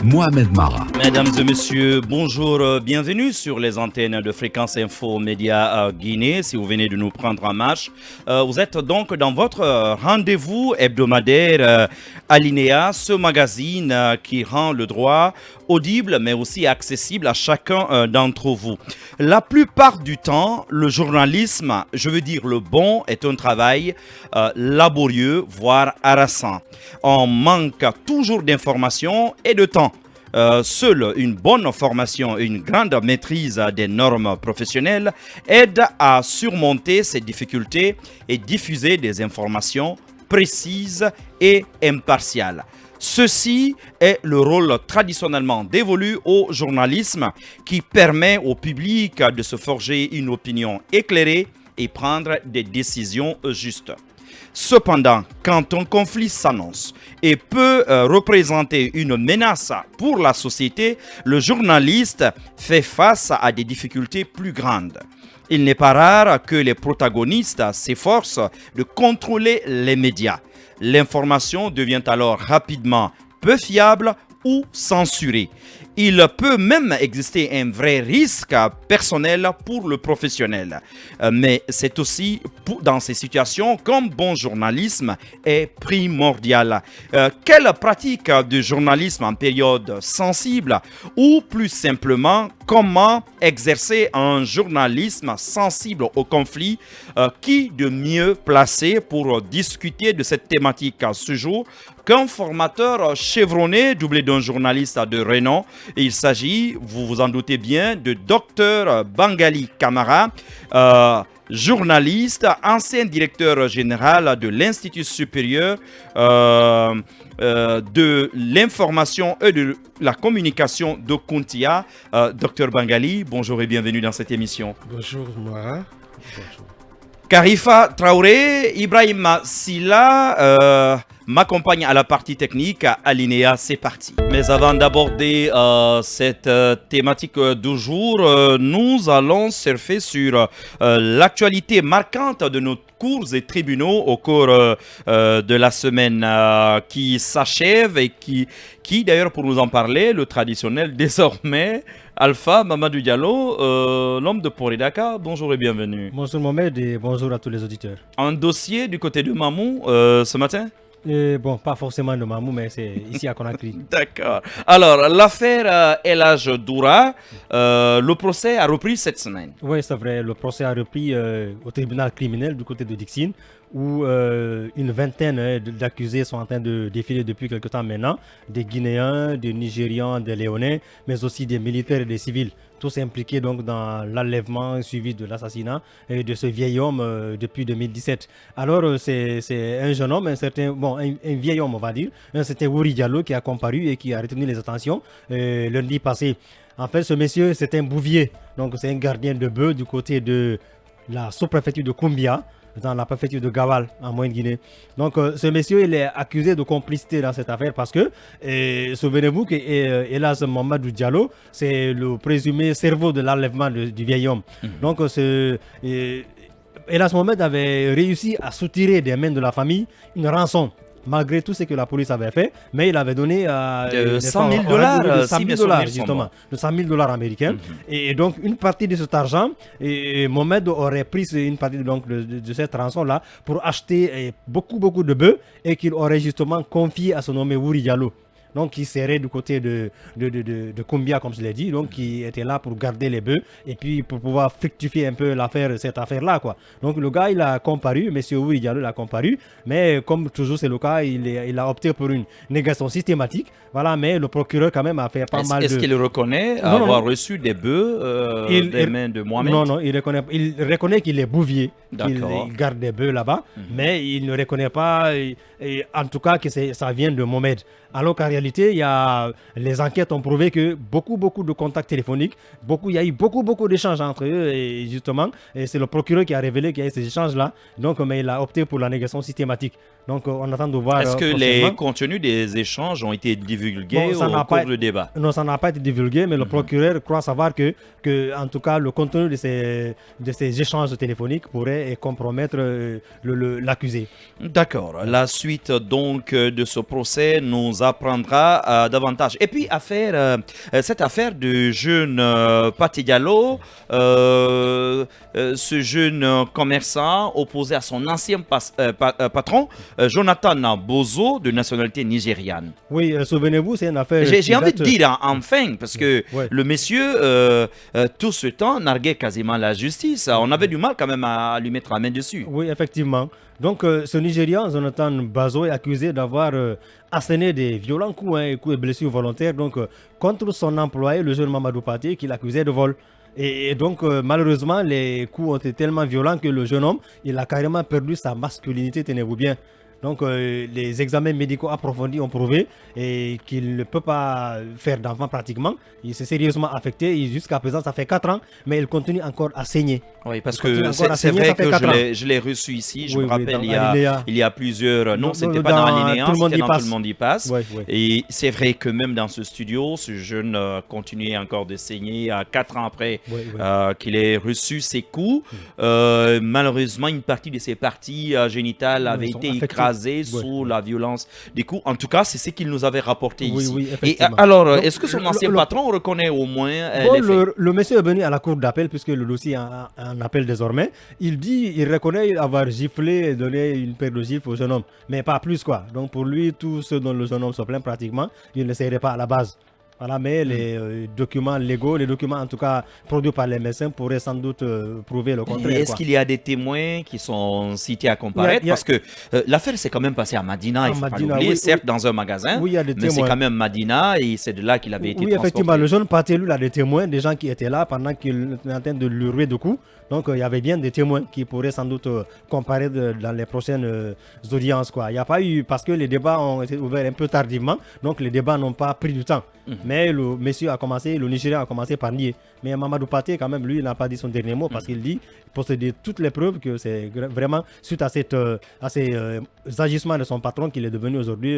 Mohamed Mara. Mesdames et messieurs, bonjour, bienvenue sur les antennes de Fréquence Info Média Guinée. Si vous venez de nous prendre en marche, vous êtes donc dans votre rendez-vous hebdomadaire Alinéa, ce magazine qui rend le droit audible mais aussi accessible à chacun d'entre vous. La plupart du temps, le journalisme, je veux dire le bon, est un travail laborieux, voire harassant. On manque toujours d'informations et de temps. Seule une bonne formation et une grande maîtrise des normes professionnelles aident à surmonter ces difficultés et diffuser des informations précises et impartiales. Ceci est le rôle traditionnellement dévolu au journalisme qui permet au public de se forger une opinion éclairée et prendre des décisions justes. Cependant, quand un conflit s'annonce et peut représenter une menace pour la société, le journaliste fait face à des difficultés plus grandes. Il n'est pas rare que les protagonistes s'efforcent de contrôler les médias. L'information devient alors rapidement peu fiable ou censurée. Il peut même exister un vrai risque personnel pour le professionnel. Mais c'est aussi dans ces situations qu'un bon journalisme est primordial. Quelle pratique de journalisme en période sensible ou plus simplement, comment exercer un journalisme sensible au conflit? Qui de mieux placé pour discuter de cette thématique ce jour qu'un formateur chevronné doublé d'un journaliste de renom? Il s'agit, vous vous en doutez bien, de Dr Bangali Camara, journaliste, ancien directeur général de l'Institut supérieur de l'information et de la communication de Kuntia. Dr Bangali, bonjour et bienvenue dans cette émission. Bonjour Mara. Bonjour. Karifa Traoré, Ibrahima Silla m'accompagne à la partie technique. Alinéa, c'est parti. Mais avant d'aborder cette thématique du jour, nous allons surfer sur l'actualité marquante de nos cours et tribunaux au cours de la semaine qui s'achève et qui d'ailleurs, pour nous en parler, le traditionnel désormais, Alpha Mamadou Diallo, l'homme de Poridaka. Bonjour et bienvenue. Bonjour Mohamed et bonjour à tous les auditeurs. Un dossier du côté de Mamou ce matin? Bon, pas forcément de Mamou, mais c'est ici à Conakry. D'accord. Alors, l'affaire El Hadj Doura, le procès a repris cette semaine. Oui, c'est vrai. Le procès a repris au tribunal criminel du côté de Dixine, où une vingtaine d'accusés sont en train de défiler depuis quelque temps maintenant. Des Guinéens, des Nigérians, des Léonais, mais aussi des militaires et des civils. Tous impliqués donc dans l'enlèvement suivi de l'assassinat de ce vieil homme depuis 2017. Alors c'est un jeune homme, un vieil homme on va dire, c'était Wouri Diallo qui a comparu et qui a retenu les attentions lundi passé. En fait ce monsieur c'est un bouvier, donc c'est un gardien de bœufs du côté de la sous-préfecture de Koumbia, dans la préfecture de Gawal en Moyenne-Guinée. Donc ce monsieur il est accusé de complicité dans cette affaire parce que souvenez-vous que Elhadj Mamadou Diallo c'est le présumé cerveau de l'enlèvement du vieil homme. Donc Elhadj Mohamed avait réussi à soutirer des mains de la famille une rançon malgré tout ce que la police avait fait, mais il avait donné de 100 000 dollars, 100 000 dollars justement, de 100 000 dollars américains. Et donc une partie de cet argent, Mohamed aurait pris une partie donc, de cette rançon-là pour acheter beaucoup de bœufs et qu'il aurait justement confié à son nommé Wouri Diallo. Donc qui serait du côté de Koumbia, comme je l'ai dit, donc qui était là pour garder les bœufs et puis pour pouvoir fructifier un peu cette affaire-là, quoi. Donc le gars, il a comparu, monsieur Wouri Diallo, il a comparu, mais comme toujours c'est le cas, il a opté pour une négation systématique, voilà, mais le procureur quand même a fait pas mal de... Est-ce qu'il reconnaît avoir reçu des bœufs des mains de Mohamed? Non, il reconnaît qu'il est bouvier, qu'il garde des bœufs là-bas, mais il ne reconnaît pas, en tout cas, que ça vient de Mohamed. Alors qu'en réalité, les enquêtes ont prouvé que beaucoup de contacts téléphoniques, il y a eu beaucoup d'échanges entre eux et justement, c'est le procureur qui a révélé qu'il y a eu ces échanges-là. Donc, mais il a opté pour la négation systématique. Donc, on attend de voir. Est-ce que les contenus des échanges ont été divulgués au cours du débat? Non, ça n'a pas été divulgué, mais le procureur croit savoir que en tout cas, le contenu de ces échanges téléphoniques pourrait compromettre l'accusé. D'accord. La suite donc de ce procès nous apprendra reviendra davantage. Et puis, cette affaire de jeune Pathé Diallo, ce jeune commerçant opposé à son ancien patron, Jonathan Bozo, de nationalité nigériane. Oui, souvenez-vous, c'est une affaire... J'ai envie de dire enfin, parce que Ouais. le monsieur, tout ce temps, narguait quasiment la justice. On avait du mal quand même à lui mettre la main dessus. Oui, effectivement. Donc, ce Nigérian, Jonathan Bazo, est accusé d'avoir asséné des violents coups, hein, coups et blessures volontaires contre son employé, le jeune Mamadou Pathé, qu'il accusait de vol. Et donc, malheureusement, les coups ont été tellement violents que le jeune homme, il a carrément perdu sa masculinité, tenez-vous bien. Donc, les examens médicaux approfondis ont prouvé qu'il ne peut pas faire d'enfant pratiquement. Il s'est sérieusement affecté. Jusqu'à présent, ça fait 4 ans, mais il continue encore à saigner. Oui, parce Il continue que encore à c'est saigner, vrai ça fait que 4 ans. je l'ai reçu ici. Je Oui, me oui, rappelle, dans il Alinéa. y a plusieurs... Non, Non, c'était non, pas dans dans l'alinéa, Tout le monde c'était y dans passe. Tout le monde y passe. Ouais, ouais. Et c'est vrai que même dans ce studio, ce jeune continuait encore de saigner 4 ans après Ouais, ouais. qu'il ait reçu ses coups. Malheureusement, une partie de ses parties génitales avait Ils sont été affectés. écrasée Ouais, sous ouais. la violence des coups. En tout cas, c'est ce qu'il nous avait rapporté Oui, ici. oui, Et effectivement. alors, Donc, est-ce que son ancien patron reconnaît au moins Bon, les faits? le monsieur est venu à la cour d'appel puisque le dossier est en appel désormais. Il reconnaît avoir giflé et donné une paire de gifles au jeune homme, mais pas plus quoi. Donc pour lui, tout ce dont le jeune homme se plaint pratiquement, il ne serait pas à la base. Voilà, mais les documents légaux, les documents en tout cas produits par les médecins pourraient sans doute prouver le Et contraire. est-ce Quoi. qu'il y a des témoins qui sont cités à comparaître? Il y a- Parce que l'affaire s'est quand même passée à Madina, il ne faut pas Madina, l'oublier, oui, certes oui. dans un magasin, Oui, il y a des mais c'est témoins. quand même Madina et c'est de là qu'il avait été Oui, effectivement, transporté. le jeune Pathé, lui, il a des témoins, des gens qui étaient là pendant qu'il était en train de lui rouer de coups. Donc, il y avait bien des témoins qui pourraient sans doute comparer dans les prochaines audiences. Quoi. Il n'y a pas eu, parce que les débats ont été ouverts un peu tardivement, donc les débats n'ont pas pris du temps. Mais le monsieur a commencé, le Nigérien a commencé par nier. Mais Mamadou Pathé, quand même, lui, il n'a pas dit son dernier mot parce qu'il dit posséder toutes les preuves que c'est vraiment suite à, ces agissements de son patron qu'il est devenu aujourd'hui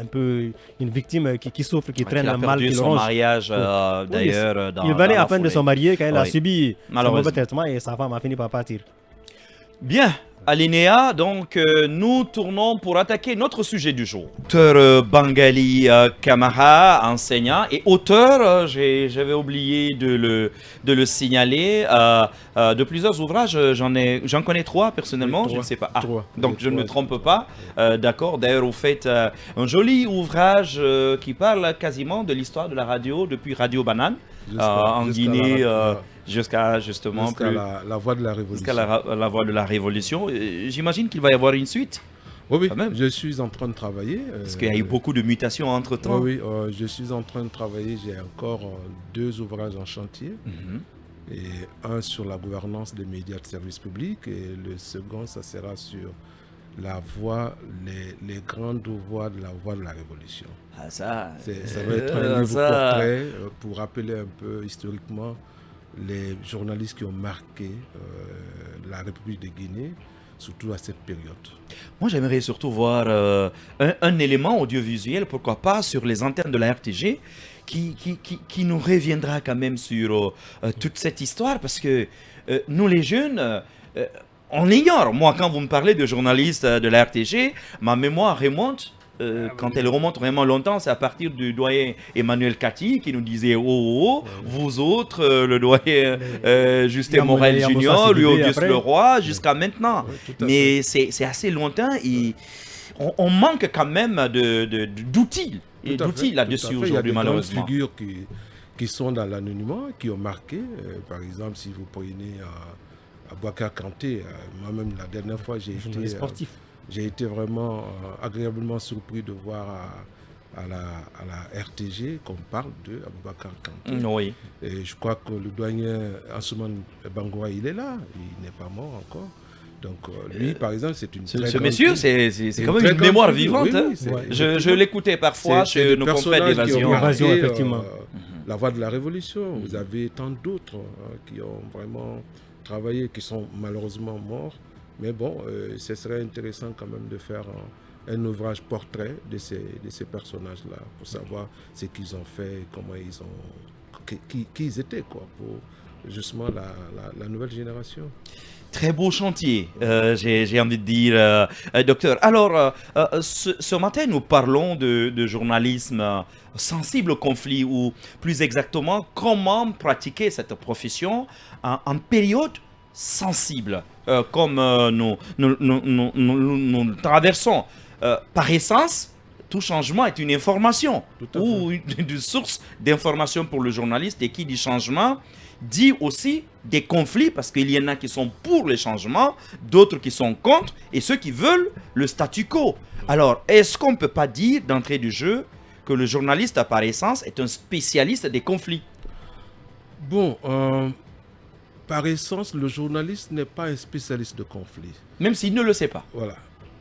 un peu une victime qui souffre, qui traîne Il a le mal, perdu qui le son ronge. mariage Oui, d'ailleurs. il venait à peine de se marier quand il a Oui. subi un Malheureusement. mauvais traitement et sa femme a fini par partir. Bien, Alinéa, donc nous tournons pour attaquer notre sujet du jour. Auteur Bangali Kamara, enseignant et auteur, j'avais oublié de le signaler, de plusieurs ouvrages. J'en connais 3 personnellement, Oui, je ne 3. sais pas. Ah, 3. donc je ne me 3. trompe pas. D'accord, d'ailleurs vous faites un joli ouvrage qui parle quasiment de l'histoire de la radio depuis Radio Banane en Guinée. Jusqu'à justement Jusqu'à la voie de la révolution. jusqu'à la voie de la révolution. J'imagine qu'il va y avoir une suite, Oui, oui, quand même. je suis en train de travailler. parce qu'il y a eu beaucoup de mutations entre-temps. Oui, oui, je suis en train de travailler. J'ai encore 2 ouvrages en chantier. Mhm. Et un sur la gouvernance des médias de service public. Et le second, ça sera sur la voie, les grandes voies de la voie de la révolution. Ah, ça, Ça va être un livre ça- portrait pour rappeler un peu historiquement les journalistes qui ont marqué la République de Guinée, surtout à cette période. Moi, j'aimerais surtout voir un élément audiovisuel, pourquoi pas, sur les antennes de la RTG, qui nous reviendra quand même sur toute cette histoire, parce que nous, les jeunes, on ignore. Moi, quand vous me parlez de journalistes de la RTG, ma mémoire remonte. Quand elle remonte vraiment longtemps, c'est à partir du doyen Emmanuel Kati qui nous disait vous autres, le doyen Justin Yamou- Morel Yamou Junior, Sidibé lui Auguste après. Leroy, jusqu'à maintenant. Oui, tout à Mais c'est assez lointain et on manque quand même d'outils Tout à fait, d'outils là-dessus tout à fait. aujourd'hui, Il y a des grandes malheureusement. figures qui sont dans l'anonymat, qui ont marqué. Par exemple, si vous prenez Abouakar Kanté, moi-même la dernière fois, Journaliste sportif. j'ai été vraiment agréablement surpris de voir à la RTG qu'on parle de Abouakar Kanté. Oui. Et je crois que le doyen Ansouman Bangoua, il est là, il n'est pas mort encore. Donc lui, par exemple, c'est une très Ce grande monsieur, figure. c'est quand une même très une grande mémoire figure, vivante. oui, hein. oui, c'est- Ouais. Je l'écoutais parfois C'est chez des nos confrères personnages qui ont d'évasion. Évasion, marqué, effectivement. la voie de la révolution. Vous avez tant d'autres qui ont vraiment travaillé, qui sont malheureusement morts. Mais bon, ce serait intéressant quand même de faire un ouvrage portrait de ces personnages-là pour savoir ce qu'ils ont fait, comment ils ont, qui ils étaient quoi, pour justement la nouvelle génération. Très beau chantier, j'ai envie de dire, docteur. Alors, ce matin, nous parlons de journalisme sensible au conflit, ou plus exactement, comment pratiquer cette profession en période sensible, comme nous traversons. Par essence, tout changement est une information Tout à ou une source d'information pour le journaliste, et qui dit changement dit aussi des conflits, parce qu'il y en a qui sont pour les changements, d'autres qui sont contre, et ceux qui veulent le statu quo. Alors, est-ce qu'on ne peut pas dire d'entrée du jeu que le journaliste, par essence, est un spécialiste des conflits? Bon, par essence, le journaliste n'est pas un spécialiste de conflit. Même s'il ne le sait pas. Voilà.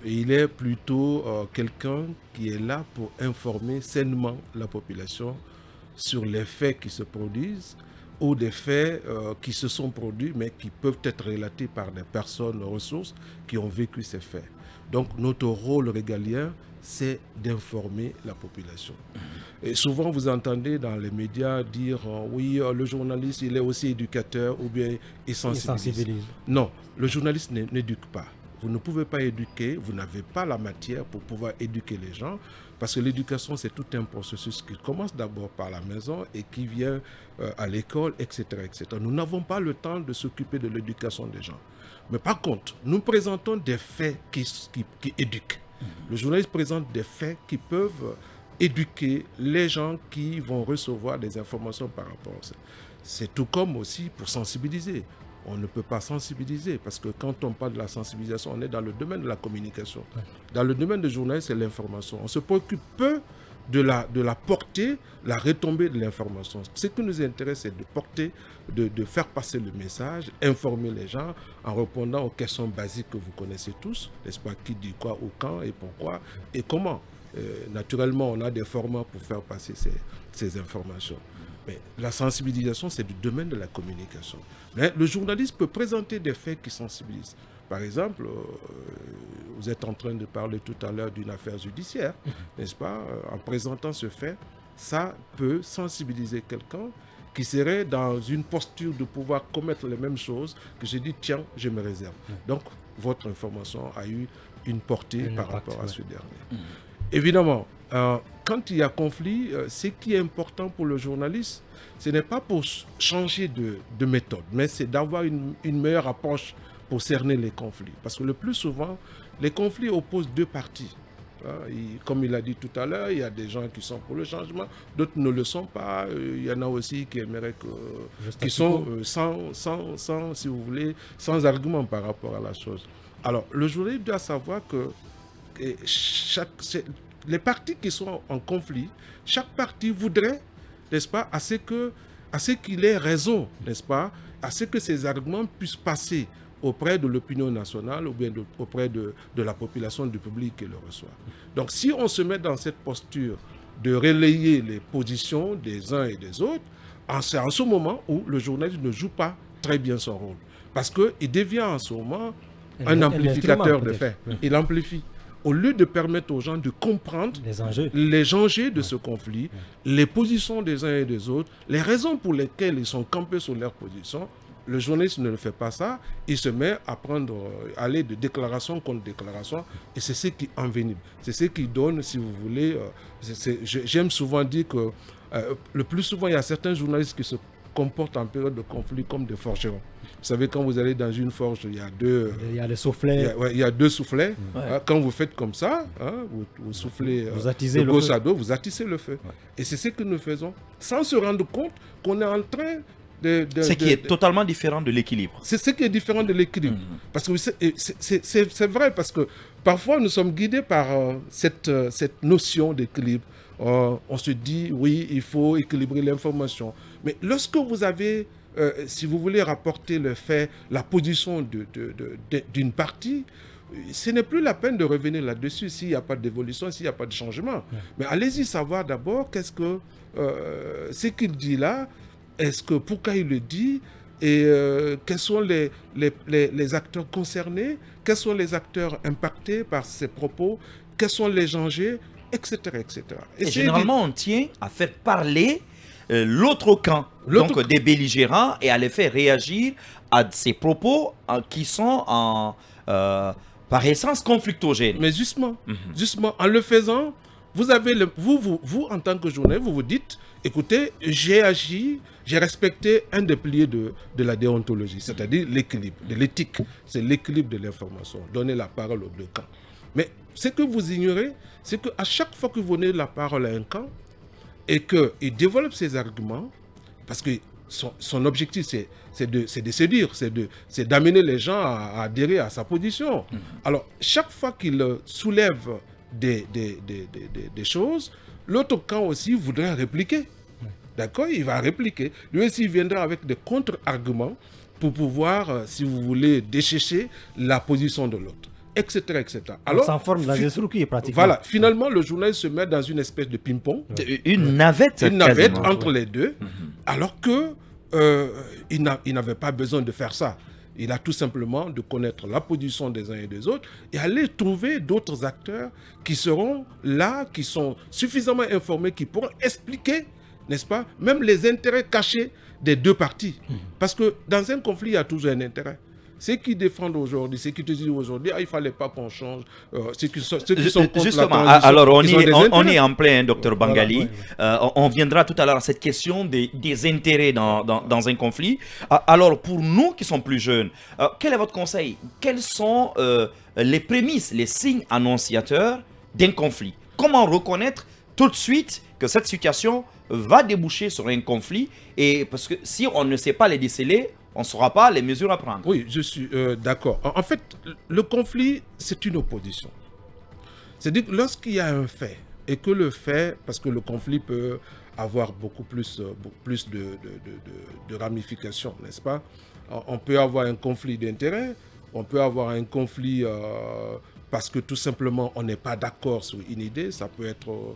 Il est plutôt quelqu'un qui est là pour informer sainement la population sur les faits qui se produisent, ou des faits qui se sont produits mais qui peuvent être relatés par des personnes ressources qui ont vécu ces faits. Donc notre rôle régalien, c'est d'informer la population. Et souvent vous entendez dans les médias dire oui, le journaliste il est aussi éducateur ou bien il sensibilise. Non, le journaliste n'éduque pas. Vous ne pouvez pas éduquer, vous n'avez pas la matière pour pouvoir éduquer les gens, parce que l'éducation, c'est tout un processus qui commence d'abord par la maison et qui vient à l'école, etc., etc. Nous n'avons pas le temps de s'occuper de l'éducation des gens. Mais par contre, nous présentons des faits qui éduquent. Le journaliste présente des faits qui peuvent éduquer les gens qui vont recevoir des informations par rapport à ça. C'est tout comme aussi pour sensibiliser. On ne peut pas sensibiliser, parce que quand on parle de la sensibilisation, on est dans le domaine de la communication. Dans le domaine du journalisme, c'est l'information. On se préoccupe peu de la portée, la retombée de l'information. Ce qui nous intéresse, c'est de porter, de faire passer le message, informer les gens en répondant aux questions basiques que vous connaissez tous, n'est-ce pas, qui dit quoi, où, quand et pourquoi et comment. Naturellement, on a des formats pour faire passer ces informations. Mais la sensibilisation, c'est du domaine de la communication. Mais le journaliste peut présenter des faits qui sensibilisent. Par exemple, vous êtes en train de parler tout à l'heure d'une affaire judiciaire, n'est-ce pas? En présentant ce fait, ça peut sensibiliser quelqu'un qui serait dans une posture de pouvoir commettre les mêmes choses, que je dis, tiens, je me réserve. Donc, votre information a eu une portée par rapport à ce dernier. Évidemment, quand il y a conflit, ce qui est important pour le journaliste, ce n'est pas pour changer de méthode, mais c'est d'avoir une meilleure approche pour cerner les conflits. Parce que le plus souvent, les conflits opposent deux parties. Comme il a dit tout à l'heure, il y a des gens qui sont pour le changement, d'autres ne le sont pas. Il y en a aussi qui aimeraient qui sont sans, si vous voulez, sans argument par rapport à la chose. Alors, le journaliste doit savoir que les parties qui sont en conflit, chaque partie voudrait, n'est-ce pas, à ce qu'il ait raison, n'est-ce pas, à ce que ces arguments puissent passer auprès de l'opinion nationale ou bien auprès de la population, du public qui le reçoit. Donc si on se met dans cette posture de relayer les positions des uns et des autres, c'est en ce moment où le journaliste ne joue pas très bien son rôle. Parce qu'il devient en ce moment un amplificateur de faits. Il amplifie. Au lieu de permettre aux gens de comprendre les enjeux de ce conflit, les positions des uns et des autres, les raisons pour lesquelles ils sont campés sur leur position, le journaliste ne le fait pas ça. Il se met à aller de déclaration contre déclaration, et c'est ce qui envenime. C'est ce qui donne, si vous voulez, j'aime souvent dire que le plus souvent, il y a certains journalistes qui se comportent en période de conflit comme des forgerons. Vous savez, quand vous allez dans une forge, il y a deux... Il y a les soufflets. Il y a deux soufflets. Quand vous faites comme ça, vous soufflez vous attisez de gauche à droite, vous attissez le feu. Et c'est ce que nous faisons, sans se rendre compte qu'on est en train ce qui est totalement différent de l'équilibre. C'est ce qui est différent de l'équilibre. Parce que c'est vrai, parce que parfois nous sommes guidés par cette notion d'équilibre. On se dit, oui, il faut équilibrer l'information. Mais lorsque vous avez, si vous voulez rapporter le fait, la position d'une partie, ce n'est plus la peine de revenir là-dessus s'il n'y a pas d'évolution, s'il n'y a pas de changement. Mais allez-y savoir d'abord ce qu'il dit là, pourquoi il le dit, et quels sont les acteurs concernés, quels sont les acteurs impactés par ces propos, quels sont les enjeux, etc. etc. Et généralement, on tient à faire parler l'autre camp, L'autre donc des belligérants, et à les faire réagir à ces propos qui sont par essence conflictogènes. Mais justement, en le faisant, vous avez vous en tant que journaliste, vous vous dites, écoutez, j'ai agi, j'ai respecté un des piliers de la déontologie, c'est-à-dire l'équilibre, de l'éthique. C'est l'équilibre de l'information, donner la parole aux deux camps. Mais ce que vous ignorez, c'est qu'à chaque fois que vous donnez la parole à un camp et qu'il développe ses arguments, parce que son objectif, c'est de séduire, c'est d'amener les gens à adhérer à sa position. Alors, chaque fois qu'il soulève des choses, l'autre camp aussi voudrait répliquer. D'accord? Il va répliquer. Lui aussi, il viendra avec des contre-arguments pour pouvoir, si vous voulez, déchécher la position de l'autre, etc., etc. Alors, ça forme dans des circuits pratiquement. Voilà. Finalement, le journaliste se met dans une espèce de ping-pong. Une navette. Une navette entre les deux, alors que il n'avait pas besoin de faire ça. Il a tout simplement de connaître la position des uns et des autres et aller trouver d'autres acteurs qui seront là, qui sont suffisamment informés, qui pourront expliquer, n'est-ce pas, même les intérêts cachés des deux parties. Parce que dans un conflit, il y a toujours un intérêt. Ceux qui défendent aujourd'hui, ceux qui te disent aujourd'hui, il ne fallait pas qu'on change, ceux qui sont contre justement, la transition, alors on est est en plein, docteur Bangali. Voilà, On viendra tout à l'heure à cette question des intérêts dans un conflit. Alors, pour nous qui sommes plus jeunes, quel est votre conseil? Quels sont les prémices, les signes annonciateurs d'un conflit? Comment reconnaître tout de suite que cette situation va déboucher sur un conflit? Et parce que si on ne sait pas les déceler, on ne saura pas les mesures à prendre. Oui, je suis d'accord. En fait, le conflit, c'est une opposition. C'est-à-dire que lorsqu'il y a un fait, et que le fait, parce que le conflit peut avoir beaucoup plus de ramifications, n'est-ce pas? On peut avoir un conflit d'intérêts, on peut avoir un conflit parce que tout simplement on n'est pas d'accord sur une idée, ça peut être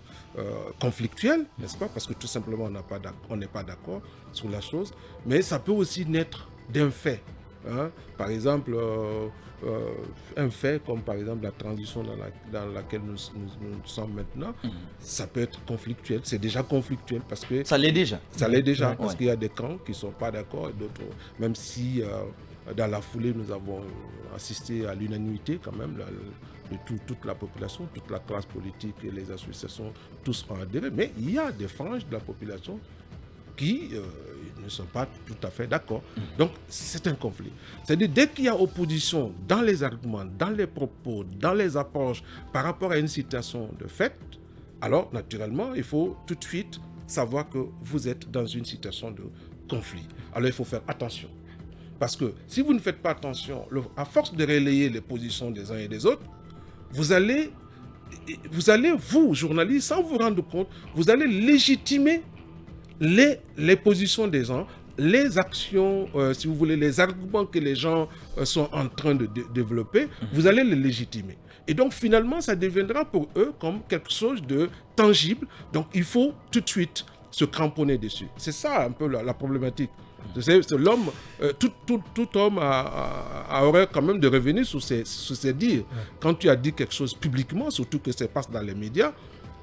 conflictuel, n'est-ce pas? Parce que tout simplement on n'est pas d'accord sur la chose, mais ça peut aussi naître d'un fait. Hein? Par exemple, un fait comme par exemple la transition dans laquelle nous sommes maintenant, ça peut être conflictuel. C'est déjà conflictuel parce que... Ça l'est déjà. Ça l'est déjà, parce qu'il y a des camps qui ne sont pas d'accord et d'autres, même si dans la foulée nous avons assisté à l'unanimité quand même de toute la population, toute la classe politique et les associations, tous ont adhéré, mais il y a des franges de la population qui ne sont pas tout à fait d'accord. Donc, c'est un conflit. C'est-à-dire, dès qu'il y a opposition dans les arguments, dans les propos, dans les approches par rapport à une situation de fait, alors, naturellement, il faut tout de suite savoir que vous êtes dans une situation de conflit. Alors, il faut faire attention. Parce que si vous ne faites pas attention, à force de relayer les positions des uns et des autres, vous allez, vous, journalistes, sans vous rendre compte, vous allez légitimer les positions des gens, les actions, si vous voulez, les arguments que les gens sont en train de développer, vous allez les légitimer. Et donc, finalement, ça deviendra pour eux comme quelque chose de tangible. Donc, il faut tout de suite se cramponner dessus. C'est ça un peu la problématique. C'est l'homme, tout homme a horreur quand même de revenir sur ses dires. Quand tu as dit quelque chose publiquement, surtout que ça passe dans les médias,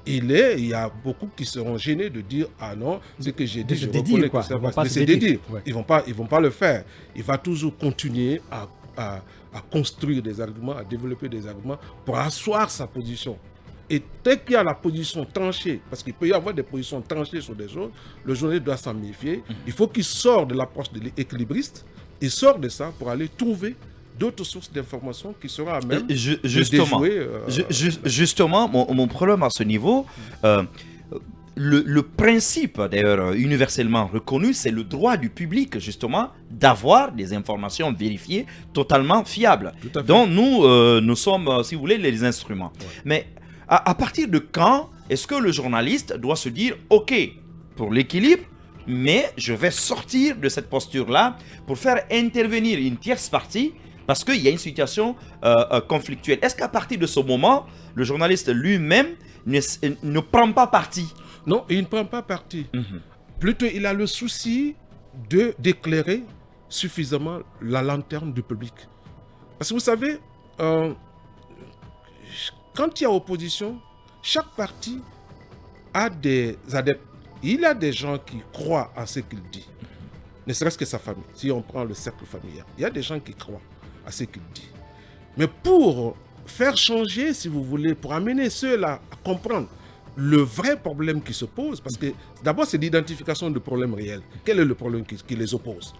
il y a beaucoup qui seront gênés de dire « Ah non, ce que j'ai dit, je reconnais que ça passe. » Mais c'est dédié. Ils vont pas le faire. Il va toujours continuer à construire des arguments, à développer des arguments pour asseoir sa position. Et dès qu'il y a la position tranchée, parce qu'il peut y avoir des positions tranchées sur des choses, le journaliste doit s'en méfier. Il faut qu'il sorte de l'approche de l'équilibriste, il sort de ça pour aller trouver d'autres sources d'informations qui seront à même justement, de déjouer... justement, mon problème à ce niveau, le principe d'ailleurs universellement reconnu, c'est le droit du public justement d'avoir des informations vérifiées, totalement fiables, dont nous sommes, si vous voulez, les instruments. Ouais. Mais à partir de quand est-ce que le journaliste doit se dire « Ok, pour l'équilibre, mais je vais sortir de cette posture-là pour faire intervenir une tierce partie parce qu'il y a une situation conflictuelle ». Est-ce qu'à partir de ce moment, le journaliste lui-même ne prend pas parti? Non, il ne prend pas parti. Plutôt, il a le souci d'éclairer suffisamment la lanterne du public. Parce que vous savez, quand il y a opposition, chaque parti a des adeptes. il y a des gens qui croient en ce qu'il dit, ne serait-ce que sa famille. Si on prend le cercle familial, il y a des gens qui croient à ce qu'il dit. Mais pour faire changer, si vous voulez, pour amener ceux-là à comprendre le vrai problème qui se pose, parce que d'abord c'est l'identification de problèmes réels. Quel est le problème qui les oppose?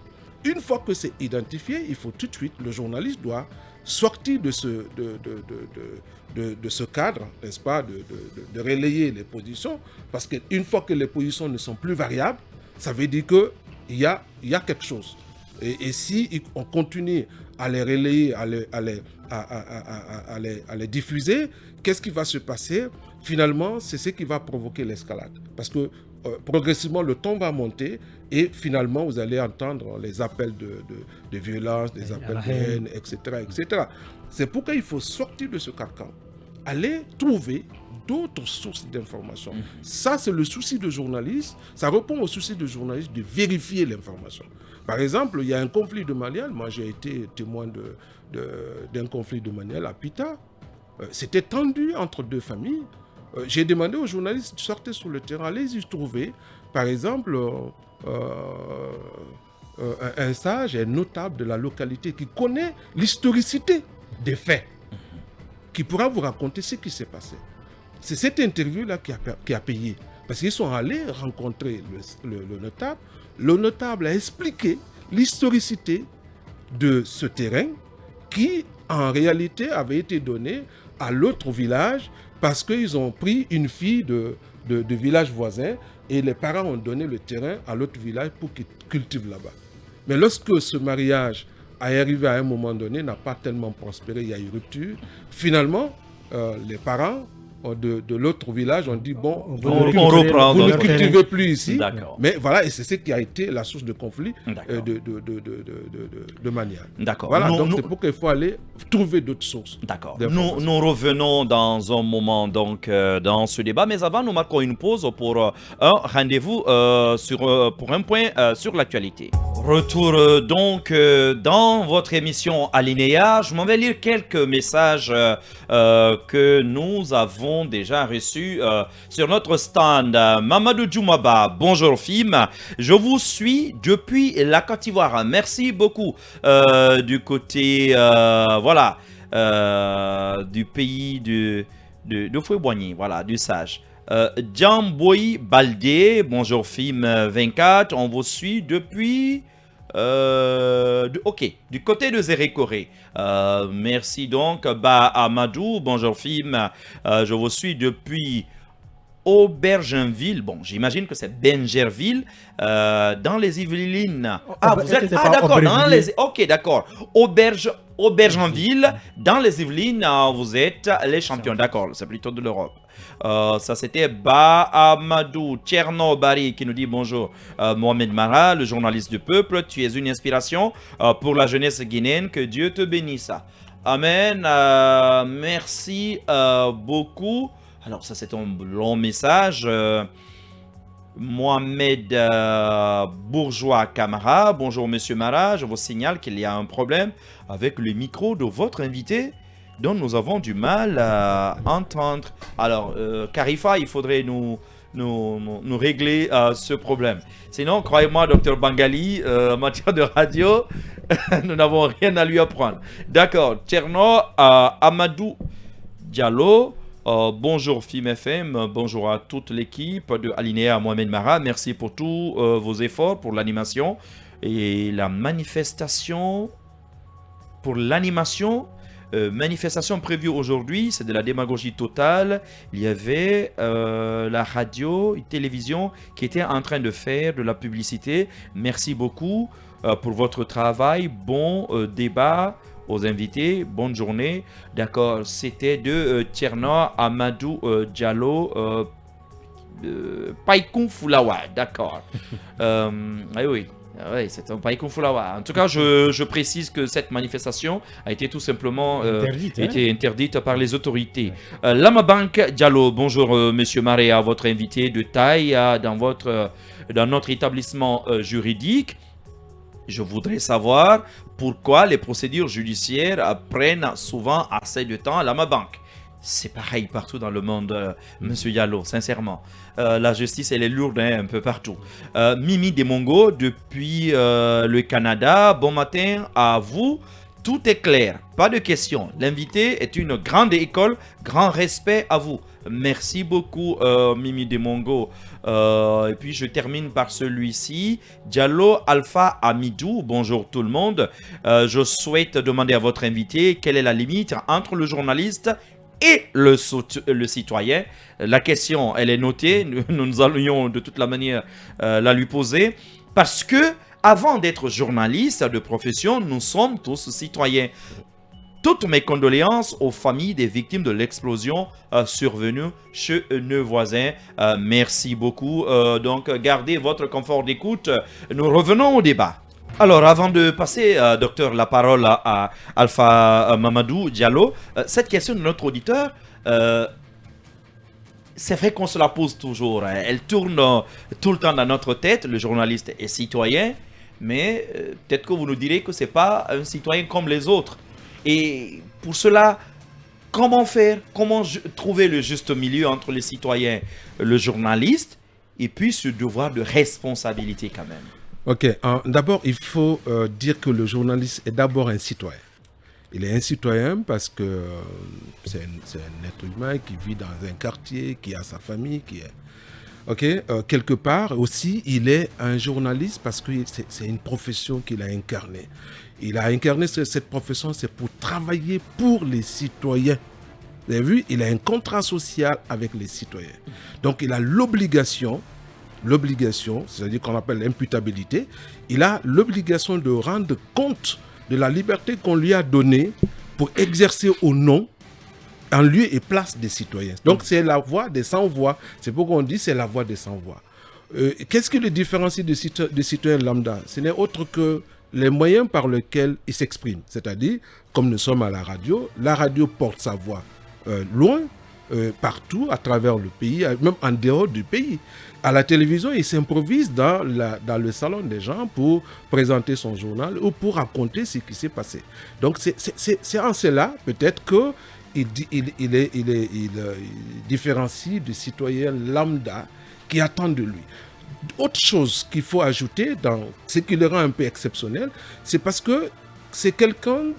Une fois que c'est identifié, il faut tout de suite, le journaliste doit sortir de ce cadre, n'est-ce pas, de relayer les positions, parce qu'une fois que les positions ne sont plus variables, ça veut dire qu'il y a quelque chose. Et si on continue à les relayer, à les diffuser, qu'est-ce qui va se passer? Finalement, c'est ce qui va provoquer l'escalade. Parce que progressivement, le ton va monter et finalement, vous allez entendre les appels de violence, des appels de haine, etc., etc. C'est pourquoi il faut sortir de ce carcan, aller trouver d'autres sources d'informations. Ça, c'est le souci de journaliste. Ça répond au souci de journaliste de vérifier l'information. Par exemple, il y a un conflit domanial. Moi, j'ai été témoin d'un conflit domanial à Pita. C'était tendu entre deux familles. J'ai demandé aux journalistes de sortir sur le terrain, allez-y trouver, par exemple, un sage, un notable de la localité qui connaît l'historicité des faits, qui pourra vous raconter ce qui s'est passé. C'est cette interview-là qui a payé. Parce qu'ils sont allés rencontrer le notable. Le notable a expliqué l'historicité de ce terrain qui, en réalité, avait été donné à l'autre village parce qu'ils ont pris une fille de village voisin et les parents ont donné le terrain à l'autre village pour qu'ils cultivent là-bas. Mais lorsque ce mariage est arrivé à un moment donné, n'a pas tellement prospéré, il y a eu rupture, finalement, les parents de l'autre village ont dit, bon, vous ne cultivez plus ici. Mais voilà, et c'est ce qui a été la source de conflit de manière. D'accord. Voilà, donc c'est pour qu'il faut aller trouver d'autres sources. D'accord. Nous revenons dans un moment donc dans ce débat, mais avant nous marquons une pause pour un rendez-vous pour un point sur l'actualité. Retour donc dans votre émission Alinéa. Je m'en vais lire quelques messages que nous avons déjà reçus sur notre stand. Mamadou Djoumaba, bonjour Fim, je vous suis depuis la Côte d'Ivoire. Merci beaucoup du côté du pays de Foué-Boigny, voilà, du Sage. Djamboy Baldé, bonjour Fim 24, on vous suit depuis du côté de Zérékoré. Merci donc Amadou, bonjour Fim, je vous suis depuis Aubergenville, bon j'imagine que c'est Benjerville, dans les Yvelines. Vous êtes d'accord, dans les... Ok, d'accord. Aubergenville, dans les Yvelines, vous êtes les champions, d'accord, c'est plutôt de l'Europe. Ça c'était Amadou Tcherno Bari qui nous dit bonjour. Mohamed Mara, le journaliste du peuple, tu es une inspiration pour la jeunesse guinéenne, que Dieu te bénisse. Amen. Merci beaucoup. Alors ça c'est un long message. Mohamed Bourgeois Camara, bonjour Monsieur Mara, je vous signale qu'il y a un problème avec le micro de votre invité dont nous avons du mal à entendre. Alors, Carifa, il faudrait nous régler ce problème. Sinon, croyez-moi, Dr Bangali, en matière de radio, nous n'avons rien à lui apprendre. D'accord. Tcherno, Amadou Diallo, bonjour Fim FM, bonjour à toute l'équipe de Alinéa Mohamed Mara. Merci pour tous vos efforts pour l'animation et la manifestation. Pour l'animation, manifestation prévue aujourd'hui, c'est de la démagogie totale. Il y avait la radio et télévision qui était en train de faire de la publicité. Merci beaucoup pour votre travail. Bon débat aux invités. Bonne journée. D'accord, c'était de Tcherno Amadou Diallo Paikoun Foulawa. D'accord. Oui. Oui, c'est un Paikoun Foulawa. En tout cas, je précise que cette manifestation a été tout simplement interdite par les autorités. Lamabank Diallo, bonjour Monsieur Maréa, votre invité de taille dans notre établissement juridique. Je voudrais savoir pourquoi les procédures judiciaires prennent souvent assez de temps à Lamabank. C'est pareil partout dans le monde, Monsieur Diallo, sincèrement. La justice, elle est lourde un peu partout. Mimi Demongo, depuis le Canada, bon matin à vous. Tout est clair, pas de questions. L'invité est une grande école, grand respect à vous. Merci beaucoup, Mimi Demongo. Et puis je termine par celui-ci. Diallo Alpha Amidou, bonjour tout le monde. Je souhaite demander à votre invité quelle est la limite entre le journaliste et le citoyen. La question, elle est notée. Nous allions de toute la manière la lui poser. Parce que, avant d'être journaliste de profession, nous sommes tous citoyens. Toutes mes condoléances aux familles des victimes de l'explosion survenue chez nos voisins. Merci beaucoup. Donc, gardez votre confort d'écoute. Nous revenons au débat. Alors, avant de passer, docteur, la parole à Alpha Mamadou Diallo, cette question de notre auditeur, c'est vrai qu'on se la pose toujours. Elle tourne tout le temps dans notre tête. Le journaliste est citoyen, mais peut-être que vous nous direz que ce n'est pas un citoyen comme les autres. Et pour cela, comment faire? Comment trouver le juste milieu entre le citoyen, le journaliste, et puis ce devoir de responsabilité quand même? Ok, d'abord, il faut dire que le journaliste est d'abord un citoyen. Il est un citoyen parce que c'est un être humain qui vit dans un quartier, qui a sa famille, qui est... Ok, quelque part aussi, il est un journaliste parce que c'est une profession qu'il a incarnée. Il a incarné cette profession, c'est pour travailler pour les citoyens. Vous avez vu, il a un contrat social avec les citoyens. Donc, il a l'obligation, c'est-à-dire qu'on appelle l'imputabilité, il a l'obligation de rendre compte de la liberté qu'on lui a donnée pour exercer au nom, en lieu et place des citoyens. Donc, c'est la voix des sans-voix. C'est pourquoi on dit c'est la voix des sans-voix. Qu'est-ce qui le différencie des citoyens lambda? Ce n'est autre que les moyens par lesquels ils s'expriment. C'est-à-dire, comme nous sommes à la radio porte sa voix loin, partout, à travers le pays, même en dehors du pays. À la télévision, il s'improvise dans le salon des gens pour présenter son journal ou pour raconter ce qui s'est passé. Donc, c'est en cela, peut-être qu'il différencie du citoyen lambda qui attend de lui. Autre chose qu'il faut ajouter dans ce qui le rend un peu exceptionnel, c'est parce que c'est quelqu'un,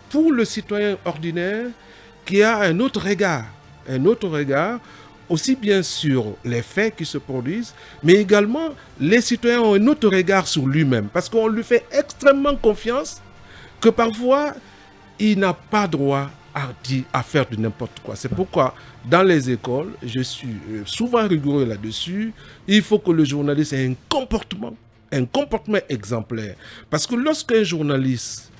pour le citoyen ordinaire, qui a un autre regard, aussi bien sur les faits qui se produisent, mais également les citoyens ont un autre regard sur lui-même, parce qu'on lui fait extrêmement confiance que parfois, il n'a pas droit à faire de n'importe quoi. C'est pourquoi, dans les écoles, je suis souvent rigoureux là-dessus, il faut que le journaliste ait un comportement exemplaire. Parce que lorsqu'un journaliste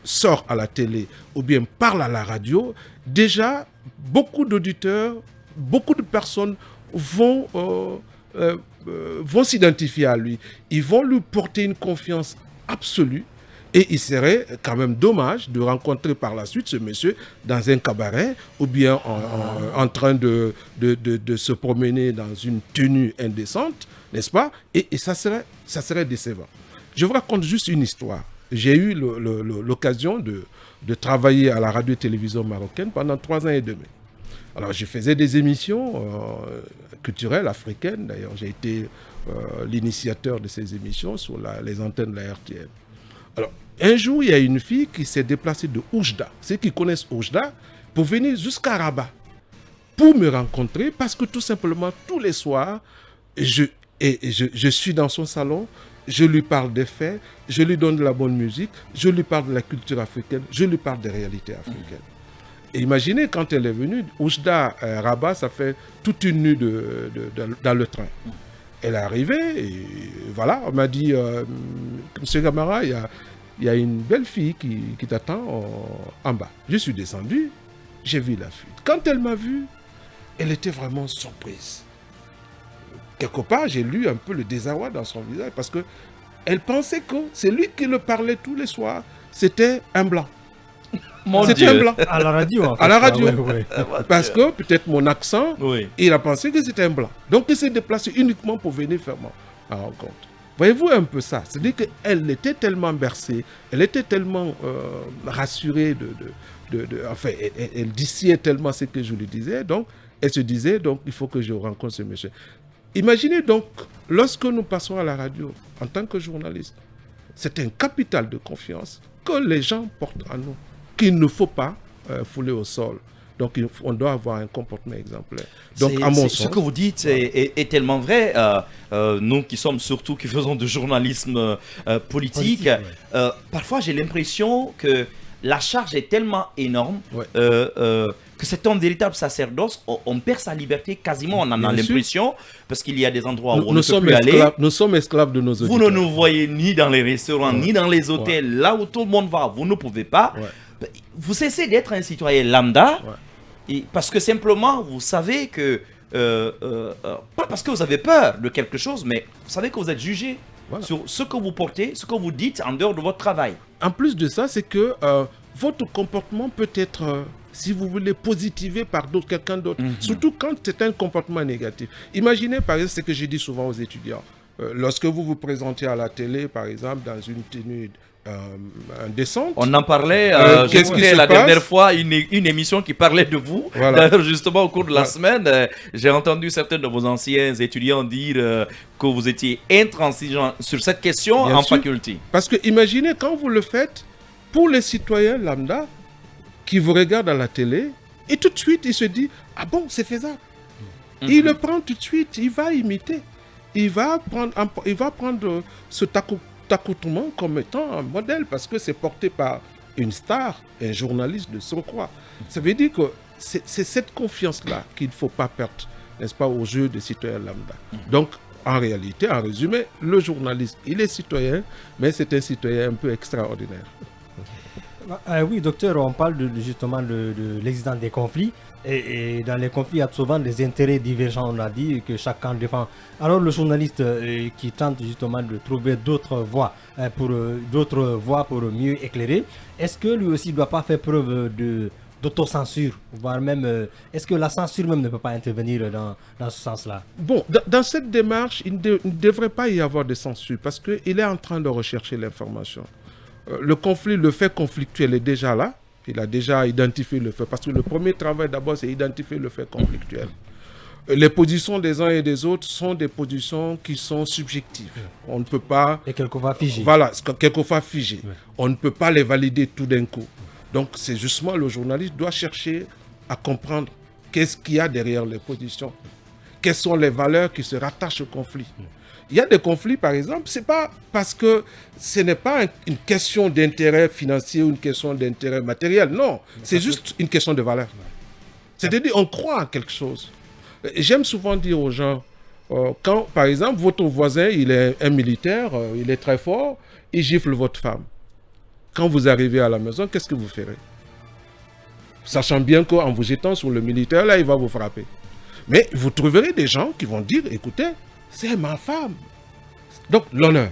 sort à la télé ou bien parle à la radio, déjà, beaucoup d'auditeurs, beaucoup de personnes vont s'identifier à lui. Ils vont lui porter une confiance absolue. Et il serait quand même dommage de rencontrer par la suite ce monsieur dans un cabaret ou bien en train de se promener dans une tenue indécente, n'est-ce pas? Et ça serait décevant. Je vous raconte juste une histoire. J'ai eu l'occasion de travailler à la radio-télévision marocaine pendant 3 ans et demi. Alors, je faisais des émissions culturelles africaines. D'ailleurs, j'ai été l'initiateur de ces émissions sur les antennes de la RTM. Alors, un jour, il y a une fille qui s'est déplacée de Oujda, ceux qui connaissent Oujda, pour venir jusqu'à Rabat, pour me rencontrer, parce que tout simplement, tous les soirs, je suis dans son salon, je lui parle des faits, je lui donne de la bonne musique, je lui parle de la culture africaine, je lui parle des réalités africaines. Et imaginez, quand elle est venue, Oujda, Rabat, ça fait toute une nuit dans le train. Elle est arrivée, et voilà, on m'a dit, Monsieur Camara, il y a une belle fille qui t'attend en bas. Je suis descendu, j'ai vu la fille. Quand elle m'a vu, elle était vraiment surprise. Quelque part, j'ai lu un peu le désarroi dans son visage, parce qu'elle pensait que c'est lui qui le parlait tous les soirs, c'était un blanc. C'était un blanc. À la radio, en fait. À la radio. Ouais. Parce que peut-être mon accent, Oui. il a pensé que c'était un blanc. Donc il s'est déplacé uniquement pour venir faire ma rencontre. Voyez-vous un peu ça? C'est-à-dire qu'elle était tellement bercée, elle était tellement rassurée enfin, elle dissait tellement ce que je lui disais, donc elle se disait, donc il faut que je rencontre ce monsieur. Imaginez donc, lorsque nous passons à la radio, en tant que journaliste, c'est un capital de confiance que les gens portent à nous, qu'il ne faut pas fouler au sol. Donc, on doit avoir un comportement exemplaire. Donc, à mon sens, ce que vous dites est tellement vrai. Nous qui sommes surtout, qui faisons du journalisme politique, parfois j'ai l'impression que la charge est tellement énorme que c'est un véritable sacerdoce. On perd sa liberté quasiment, on en a l'impression, parce qu'il y a des endroits où on ne peut plus aller. Nous sommes esclaves de nos auditeurs. Vous ne nous voyez ni dans les restaurants, ni dans les hôtels. Là où tout le monde va, vous ne pouvez pas. Vous cessez d'être un citoyen lambda, et parce que simplement, vous savez que, pas parce que vous avez peur de quelque chose, mais vous savez que vous êtes jugé sur ce que vous portez, ce que vous dites en dehors de votre travail. En plus de ça, c'est que votre comportement peut être, si vous voulez, positivé par quelqu'un d'autre, surtout quand c'est un comportement négatif. Imaginez, par exemple, ce que je dis souvent aux étudiants. Lorsque vous vous présentez à la télé, par exemple, dans une tenue indécente. On en parlait, j'écoutais la dernière fois une émission qui parlait de vous. D'ailleurs, justement, au cours de la semaine, j'ai entendu certains de vos anciens étudiants dire que vous étiez intransigeant sur cette question en faculté. Parce que imaginez quand vous le faites, pour les citoyens lambda qui vous regardent à la télé, et tout de suite, il se dit, ah bon, c'est faisable. Il le prend tout de suite, il va imiter. Il va prendre ce accoutrement comme étant un modèle parce que c'est porté par une star, un journaliste de surcroît. Ça veut dire que c'est cette confiance-là qu'il ne faut pas perdre, n'est-ce pas, aux yeux des citoyens lambda. Donc, en réalité, en résumé, le journaliste, il est citoyen, mais c'est un citoyen un peu extraordinaire. Oui, docteur, on parle justement de l'existence des conflits. Et dans les conflits, il y a souvent des intérêts divergents, on a dit, que chacun défend. Alors le journaliste qui tente justement de trouver d'autres voies pour mieux éclairer, est-ce que lui aussi ne doit pas faire preuve d'autocensure, voire même, est-ce que la censure même ne peut pas intervenir dans ce sens-là? Bon, dans cette démarche, il ne devrait pas y avoir de censure parce qu'il est en train de rechercher l'information. Le conflit, le fait conflictuel est déjà là. Il a déjà identifié le fait. Parce que le premier travail, d'abord, c'est identifier le fait conflictuel. Les positions des uns et des autres sont des positions qui sont subjectives. On ne peut pas... Et quelquefois figées. Voilà, quelquefois figées. On ne peut pas les valider tout d'un coup. Donc, c'est justement le journaliste doit chercher à comprendre qu'est-ce qu'il y a derrière les positions. Quelles sont les valeurs qui se rattachent au conflit. Il y a des conflits, par exemple, ce n'est pas parce que ce n'est pas une question d'intérêt financier ou une question d'intérêt matériel. Non, c'est juste une question de valeur. C'est-à-dire, on croit en quelque chose. J'aime souvent dire aux gens, quand, par exemple, votre voisin, il est un militaire, il est très fort, il gifle votre femme. Quand vous arrivez à la maison, qu'est-ce que vous ferez? Sachant bien qu'en vous jetant sur le militaire, là, il va vous frapper. Mais vous trouverez des gens qui vont dire, écoutez, c'est ma femme. Donc, l'honneur.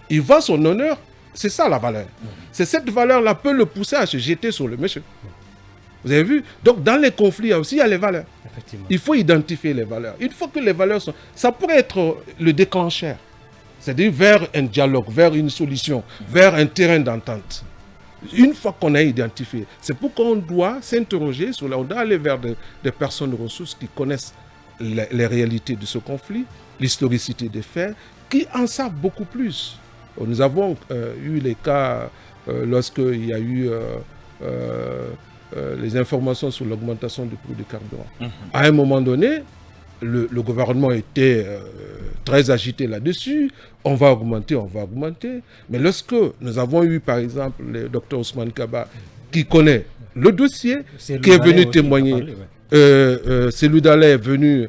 Il voit son honneur, c'est ça la valeur. C'est cette valeur-là peut le pousser à se jeter sur le monsieur. Vous avez vu? Donc, dans les conflits, il y a les valeurs. Il faut identifier les valeurs. Il faut que les valeurs soient... Ça pourrait être le déclencheur. C'est-à-dire vers un dialogue, vers une solution, vers un terrain d'entente. Une fois qu'on a identifié, c'est pourquoi on doit s'interroger sur on doit aller vers des personnes ressources qui connaissent les réalités de ce conflit, l'historicité des faits, qui en savent beaucoup plus. Nous avons eu les cas lorsqu'il y a eu les informations sur l'augmentation du prix du carburant. À un moment donné, le gouvernement était très agité là-dessus. On va augmenter. Mais lorsque nous avons eu, par exemple, le docteur Ousmane Kaba, qui connaît le dossier, qui est venu témoigner, celui d'Allah est venu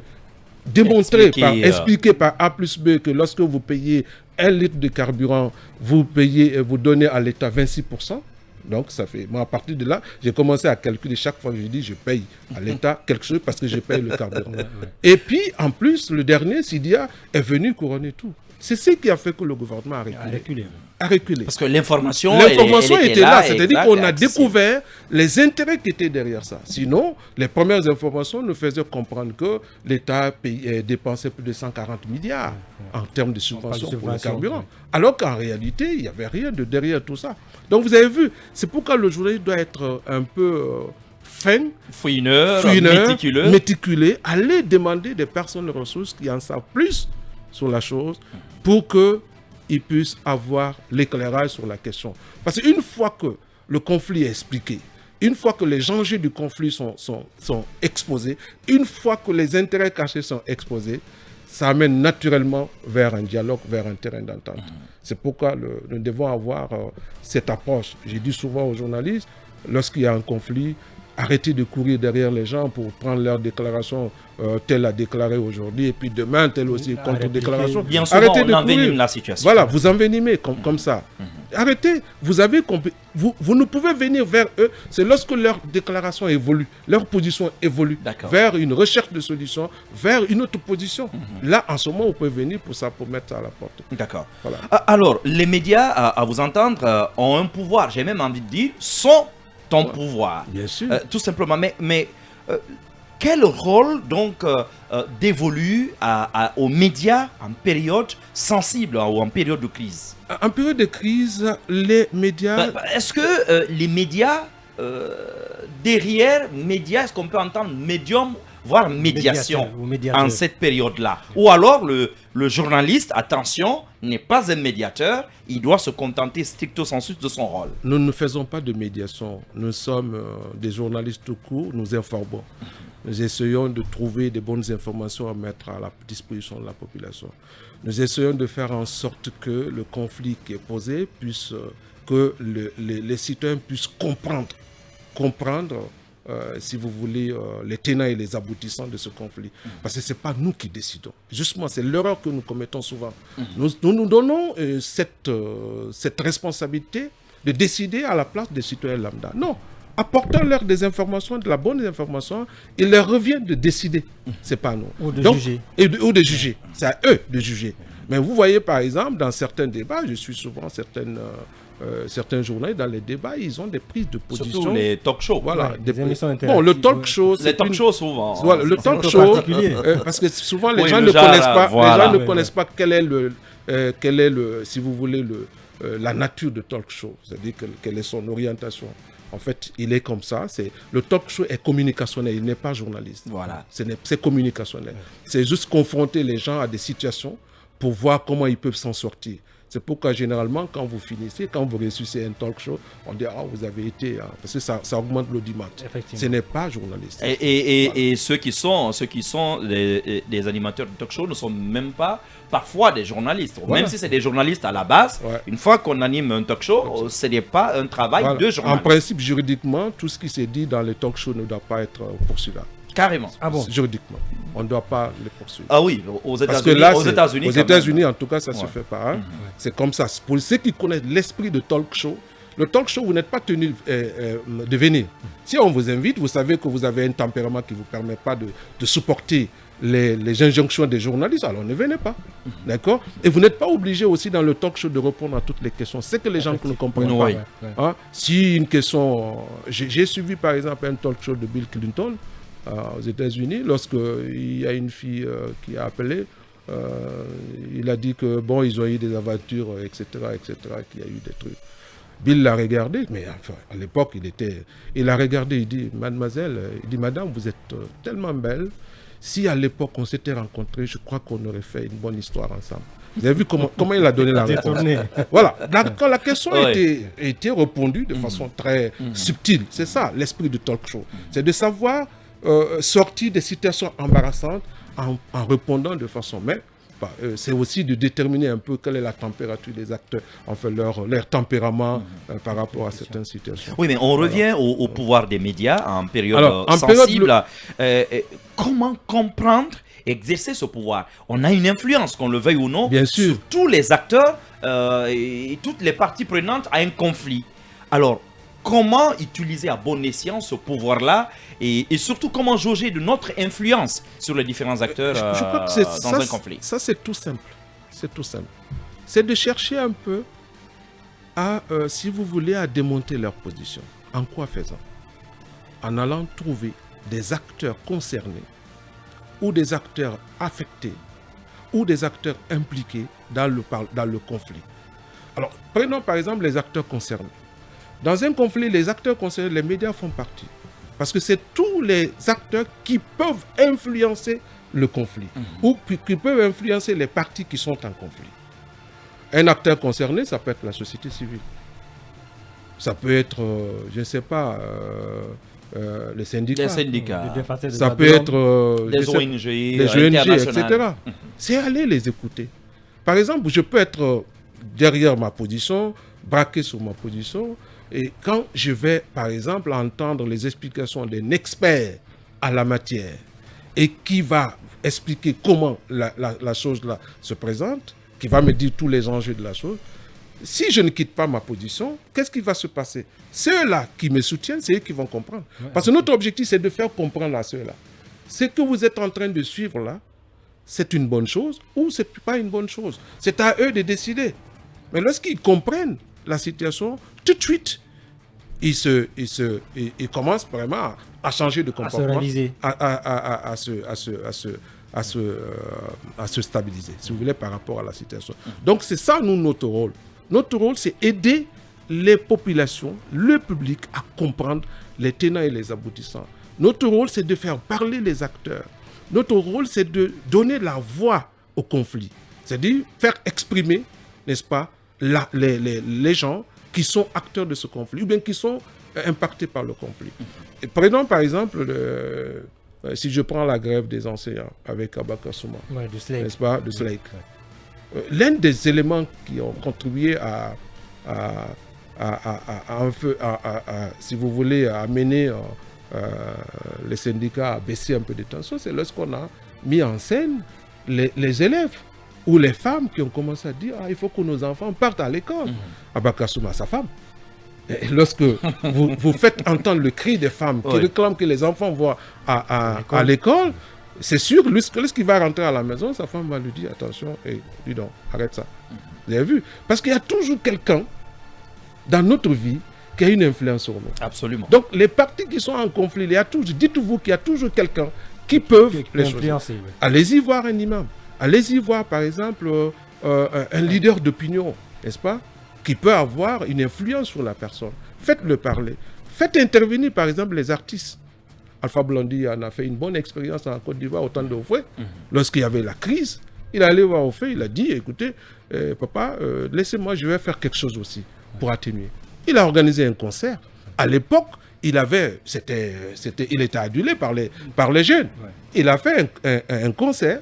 démontrer, expliquer par A plus B que lorsque vous payez 1 litre de carburant, vous donnez à l'État 26%. Donc, ça fait... Moi, à partir de là, j'ai commencé à calculer chaque fois que je dis je paye à l'État quelque chose parce que je paye le carburant. Et puis, en plus, le dernier, Sidia, est venu couronner tout. C'est ce qui a fait que le gouvernement a reculé. a reculé. Parce que l'information L'information était là, c'est-à-dire exact, qu'on a accessible. découvert les intérêts qui étaient derrière ça. Sinon, les premières informations nous faisaient comprendre que l'État dépensait plus de 140 milliards en termes de subventions pour le carburant. Alors qu'en réalité, il n'y avait rien de derrière tout ça. Donc vous avez vu, c'est pourquoi le journaliste doit être un peu fin, fouineur, méticuleux, aller demander des personnes ressources qui en savent plus sur la chose pour qu'ils puissent avoir l'éclairage sur la question. Parce qu'une fois que le conflit est expliqué, une fois que les enjeux du conflit sont exposés, une fois que les intérêts cachés sont exposés, ça amène naturellement vers un dialogue, vers un terrain d'entente. C'est pourquoi nous devons avoir cette approche. J'ai dit souvent aux journalistes, lorsqu'il y a un conflit, arrêtez de courir derrière les gens pour prendre leur déclaration, telle a déclaré aujourd'hui, et puis demain, telle aussi contre-déclaration. Bien souvent, on envenime la situation. Voilà, vous envenimez comme ça. Arrêtez, vous avez compris. Vous ne pouvez venir vers eux, c'est lorsque leur déclaration évolue, leur position évolue, vers une recherche de solution, vers une autre position. Là, en ce moment, vous pouvez venir pour ça, pour mettre ça à la porte. D'accord. Voilà. Alors, les médias, à vous entendre, ont un pouvoir, j'ai même envie de dire, sont ton pouvoir. Bien sûr. Tout simplement. Mais quel rôle donc dévolue aux médias en période sensible ou en période de crise? En période de crise, les médias... Est-ce que les médias, derrière médias, est-ce qu'on peut entendre médium, voire médiation en cette période-là? Ou alors le journaliste, attention, n'est pas un médiateur, il doit se contenter stricto sensu de son rôle. Nous ne faisons pas de médiation, nous sommes des journalistes tout court, nous informons. Nous essayons de trouver des bonnes informations à mettre à la disposition de la population. Nous essayons de faire en sorte que le conflit qui est posé puisse, que les citoyens puissent comprendre, si vous voulez, les tenants et les aboutissants de ce conflit. Parce que ce n'est pas nous qui décidons. Justement, c'est l'erreur que nous commettons souvent. Nous donnons cette responsabilité de décider à la place des citoyens lambda. Non. Apportons-leur des informations, de la bonne information, il leur revient de décider. Ce n'est pas nous. Ou de juger. Ou de juger. C'est à eux de juger. Mais vous voyez, par exemple, dans certains débats, je suis souvent certains journalistes, dans les débats, ils ont des prises de position. Surtout les talk shows. Voilà. Ouais, des émissions interactives. Bon, le talk show, les talk shows souvent. Voilà, le talk show, parce que souvent les gens ne connaissent pas, les gens ne connaissent pas quel est si vous voulez, la nature de talk show. C'est-à-dire quelle est son orientation. En fait, il est comme ça. Le talk show est communicationnel, il n'est pas journaliste. Voilà. C'est communicationnel. C'est juste confronter les gens à des situations pour voir comment ils peuvent s'en sortir. C'est pourquoi généralement, quand vous finissez, quand vous réussissez un talk show, on dit « Ah, vous avez été... » Parce que ça augmente l'audimat. Ce n'est pas journaliste. Et ceux qui sont des animateurs de talk show ne sont même pas parfois des journalistes. Voilà. Même si c'est des journalistes à la base, une fois qu'on anime un talk show, ce n'est pas un travail de journaliste. En principe, juridiquement, tout ce qui s'est dit dans les talk shows ne doit pas être poursuivi. Carrément. Ah bon? Juridiquement. On ne doit pas les poursuivre. Ah oui, aux États-Unis, en tout cas, ça ne se fait pas. Hein. C'est comme ça. Pour ceux qui connaissent l'esprit de talk show, le talk show, vous n'êtes pas tenu de venir. Si on vous invite, vous savez que vous avez un tempérament qui ne vous permet pas de supporter les injonctions des journalistes, alors ne venez pas. D'accord? Et vous n'êtes pas obligé aussi dans le talk show de répondre à toutes les questions. C'est que les gens ne comprennent pas. Hein? Si une question... J'ai suivi par exemple un talk show de Bill Clinton aux États-Unis, lorsqu'il y a une fille qui a appelé, il a dit que bon, ils ont eu des aventures, etc., qu'il y a eu des trucs. Bill l'a regardé, mais enfin, à l'époque, il a regardé, il dit, mademoiselle, il dit, madame, vous êtes tellement belle, si à l'époque on s'était rencontrés, je crois qu'on aurait fait une bonne histoire ensemble. Vous avez vu comment il a donné la réponse? Voilà. Quand la question a été répondue de façon très subtile, c'est ça l'esprit du talk show. C'est de savoir sortir des situations embarrassantes en répondant de façon... Mais c'est aussi de déterminer un peu quelle est la température des acteurs, enfin leur tempérament par rapport à certaines situations. Oui, mais on revient au pouvoir des médias en période sensible. Comment comprendre, exercer ce pouvoir? On a une influence, qu'on le veuille ou non, bien sûr, sur tous les acteurs et toutes les parties prenantes à un conflit. Alors, comment utiliser à bon escient ce pouvoir-là et surtout comment jauger de notre influence sur les différents acteurs je crois que dans un conflit? Ça, c'est tout simple. C'est tout simple. C'est de chercher un peu si vous voulez, à démonter leur position. En quoi faisant? En allant trouver des acteurs concernés ou des acteurs affectés ou des acteurs impliqués dans le conflit. Alors, prenons par exemple les acteurs concernés. Dans un conflit, les acteurs concernés, les médias font partie. Parce que c'est tous les acteurs qui peuvent influencer le conflit ou qui peuvent influencer les parties qui sont en conflit. Un acteur concerné, ça peut être la société civile. Ça peut être, je ne sais pas, les syndicats. Les syndicats. Ça peut être les ONG, les ONG, etc. C'est aller les écouter. Par exemple, je peux être derrière ma position, braqué sur ma position, et quand je vais, par exemple, entendre les explications d'un expert à la matière et qui va expliquer comment la chose là se présente, qui va me dire tous les enjeux de la chose, si je ne quitte pas ma position, qu'est-ce qui va se passer? Ceux-là qui me soutiennent, c'est eux qui vont comprendre. Parce que notre objectif, c'est de faire comprendre à ceux-là. Ce que vous êtes en train de suivre là, c'est une bonne chose ou c'est pas une bonne chose. C'est à eux de décider. Mais lorsqu'ils comprennent la situation, tout de suite, ils commencent vraiment à changer de comportement, à se stabiliser, si vous voulez, par rapport à la situation. Donc c'est ça, nous, notre rôle. Notre rôle, c'est aider les populations, le public, à comprendre les tenants et les aboutissants. Notre rôle, c'est de faire parler les acteurs. Notre rôle, c'est de donner la voix au conflit. C'est-à-dire faire exprimer, n'est-ce pas, les gens qui sont acteurs de ce conflit, ou bien qui sont impactés par le conflit. Et prenons par exemple, si je prends la grève des enseignants avec Abaka Souma, n'est-ce pas, de Slake. L'un des éléments qui ont contribué si vous voulez, à amener les syndicats à baisser un peu de tension, c'est lorsqu'on a mis en scène les élèves ou les femmes qui ont commencé à dire il faut que nos enfants partent à l'école. Abaka Souma, sa femme. Et lorsque vous faites entendre le cri des femmes qui réclament que les enfants vont à l'école, c'est sûr, lorsqu'il va rentrer à la maison, sa femme va lui dire attention, dis donc, arrête ça. Vous avez vu? Parce qu'il y a toujours quelqu'un dans notre vie qui a une influence sur nous. Absolument. Donc, les partis qui sont en conflit, dites-vous qu'il y a toujours quelqu'un qui peut les choisir. Allez-y voir un imam. Allez-y voir, par exemple, un leader d'opinion, n'est-ce pas, qui peut avoir une influence sur la personne. Faites-le parler. Faites intervenir, par exemple, les artistes. Alpha Blondy en a fait une bonne expérience en Côte d'Ivoire au temps de Oufoué. Lorsqu'il y avait la crise, il est allé voir Oufoué, il a dit, écoutez, papa, laissez-moi, je vais faire quelque chose aussi pour atténuer. Il a organisé un concert. À l'époque, il était adulé par les jeunes. Ouais. Il a fait un concert.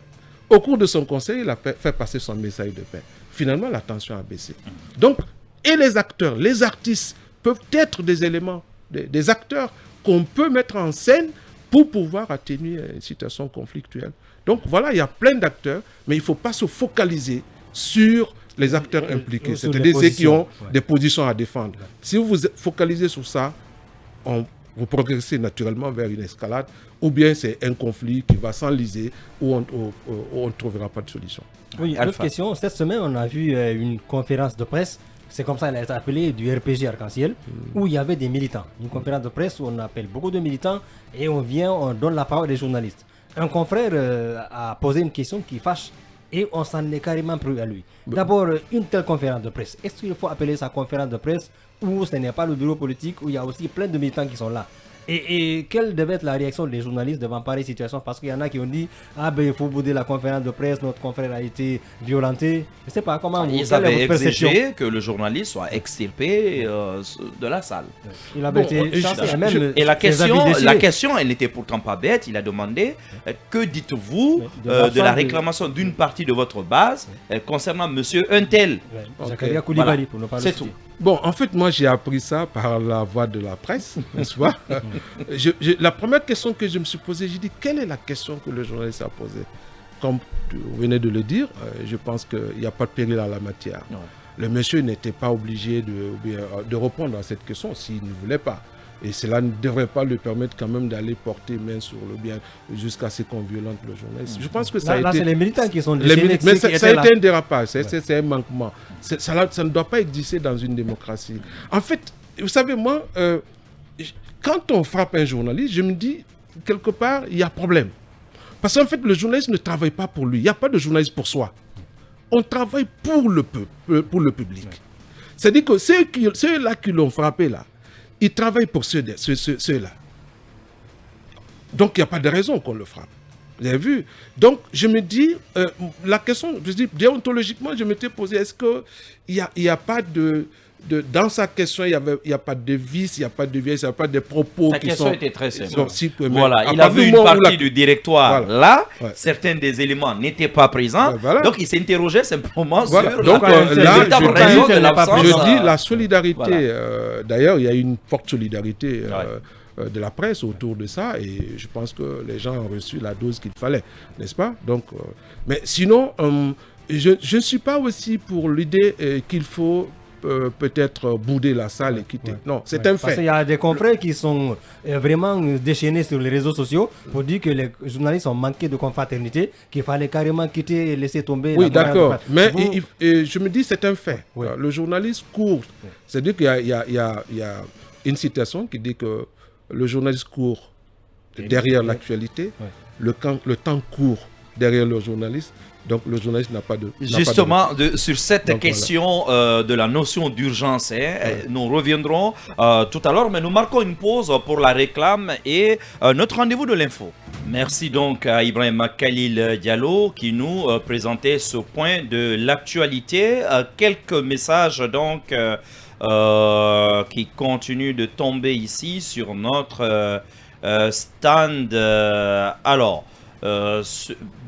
Au cours de son concert, il a fait passer son message de paix. Finalement, la tension a baissé. Donc, et les acteurs, les artistes peuvent être des éléments, des acteurs qu'on peut mettre en scène pour pouvoir atténuer une situation conflictuelle. Donc voilà, il y a plein d'acteurs, mais il ne faut pas se focaliser sur les acteurs impliqués, c'est-à-dire ceux qui ont des positions à défendre. Si vous vous focalisez sur ça, vous progressez naturellement vers une escalade, ou bien c'est un conflit qui va s'enliser, où on ne trouvera pas de solution. Oui, une autre question. Cette semaine, on a vu une conférence de presse, c'est comme ça qu'elle a été appelée, du RPG Arc-en-Ciel, où il y avait des militants. Une conférence de presse où on appelle beaucoup de militants et on donne la parole des journalistes. Un confrère a posé une question qui fâche et on s'en est carrément pris à lui. D'abord, une telle conférence de presse, est-ce qu'il faut appeler ça conférence de presse où ce n'est pas le bureau politique, où il y a aussi plein de militants qui sont là? Et quelle devait être la réaction des journalistes devant pareille situation? Parce qu'il y en a qui ont dit il faut bouder la conférence de presse, notre confrère a été violenté. Je ne sais pas comment ils avaient exigé que le journaliste soit extirpé de la salle. Il avait été chassé, même et la question, elle n'était pourtant pas bête. Il a demandé que dites-vous de la réclamation d'une partie de votre base concernant monsieur Untel. Zakaria Koulibaly, pour ne pas le citer. C'est tout. Bon, en fait, moi, j'ai appris ça par la voix de la presse, n'est-ce pas? La première question que je me suis posée, j'ai dit, quelle est la question que le journaliste a posée? Comme vous venez de le dire, je pense qu'il n'y a pas de péril à la matière. Ouais. Le monsieur n'était pas obligé de répondre à cette question s'il ne voulait pas. Et cela ne devrait pas lui permettre quand même d'aller porter main sur le bien jusqu'à ce qu'on violente le journaliste. Je pense que ça a Là, été... c'est les militants qui sont Les déchaînés. mais ceux qui ça a étaient été là. un dérapage, c'est un manquement. Ça ne doit pas exister dans une démocratie. En fait, vous savez, moi, quand on frappe un journaliste, je me dis, quelque part, il y a problème. Parce qu'en fait, le journaliste ne travaille pas pour lui. Il n'y a pas de journaliste pour soi. On travaille pour le peuple, pour le public. C'est-à-dire que ceux-là qui l'ont frappé, là, ils travaillent pour ceux-là. Donc, il n'y a pas de raison qu'on le frappe. Vous avez vu? Donc, je me dis, la question, je dis, déontologiquement, je m'étais posé, est-ce qu'il n'y a pas dans sa question, il n'y a pas de vice, il n'y a pas de vice, il n'y a pas de propos La qui question sont... était très simple. Voilà, il a vu une partie du directoire Voilà. là, Ouais. certains des éléments n'étaient pas présents, Ouais, voilà. donc il s'interrogeait simplement Voilà. sur Donc, la là, véritable je raison dis- de l'absence. Je dis la solidarité, Voilà. d'ailleurs, il y a une forte solidarité de la presse autour de ça et je pense que les gens ont reçu la dose qu'il fallait, n'est-ce pas? Donc, mais sinon, je ne suis pas aussi pour l'idée qu'il faut peut-être bouder la salle et quitter. Non, c'est un Parce qu'il fait. y a des confrères qui sont vraiment déchaînés sur les réseaux sociaux pour dire que les journalistes ont manqué de confraternité, qu'il fallait carrément quitter et laisser tomber. Oui, la d'accord. conférence de Mais presse. je me dis c'est un fait. Oui. Le journaliste court. C'est-à-dire qu'il y a une citation qui dit que le journaliste court derrière l'actualité, le temps court derrière le journaliste. Donc le journaliste n'a pas de... Justement, sur cette Donc, question de la notion d'urgence, nous reviendrons tout à l'heure, mais nous marquons une pause pour la réclame et notre rendez-vous de l'info. Merci donc à Ibrahim Khalil Diallo qui nous présentait ce point de l'actualité. Quelques messages donc qui continuent de tomber ici sur notre stand.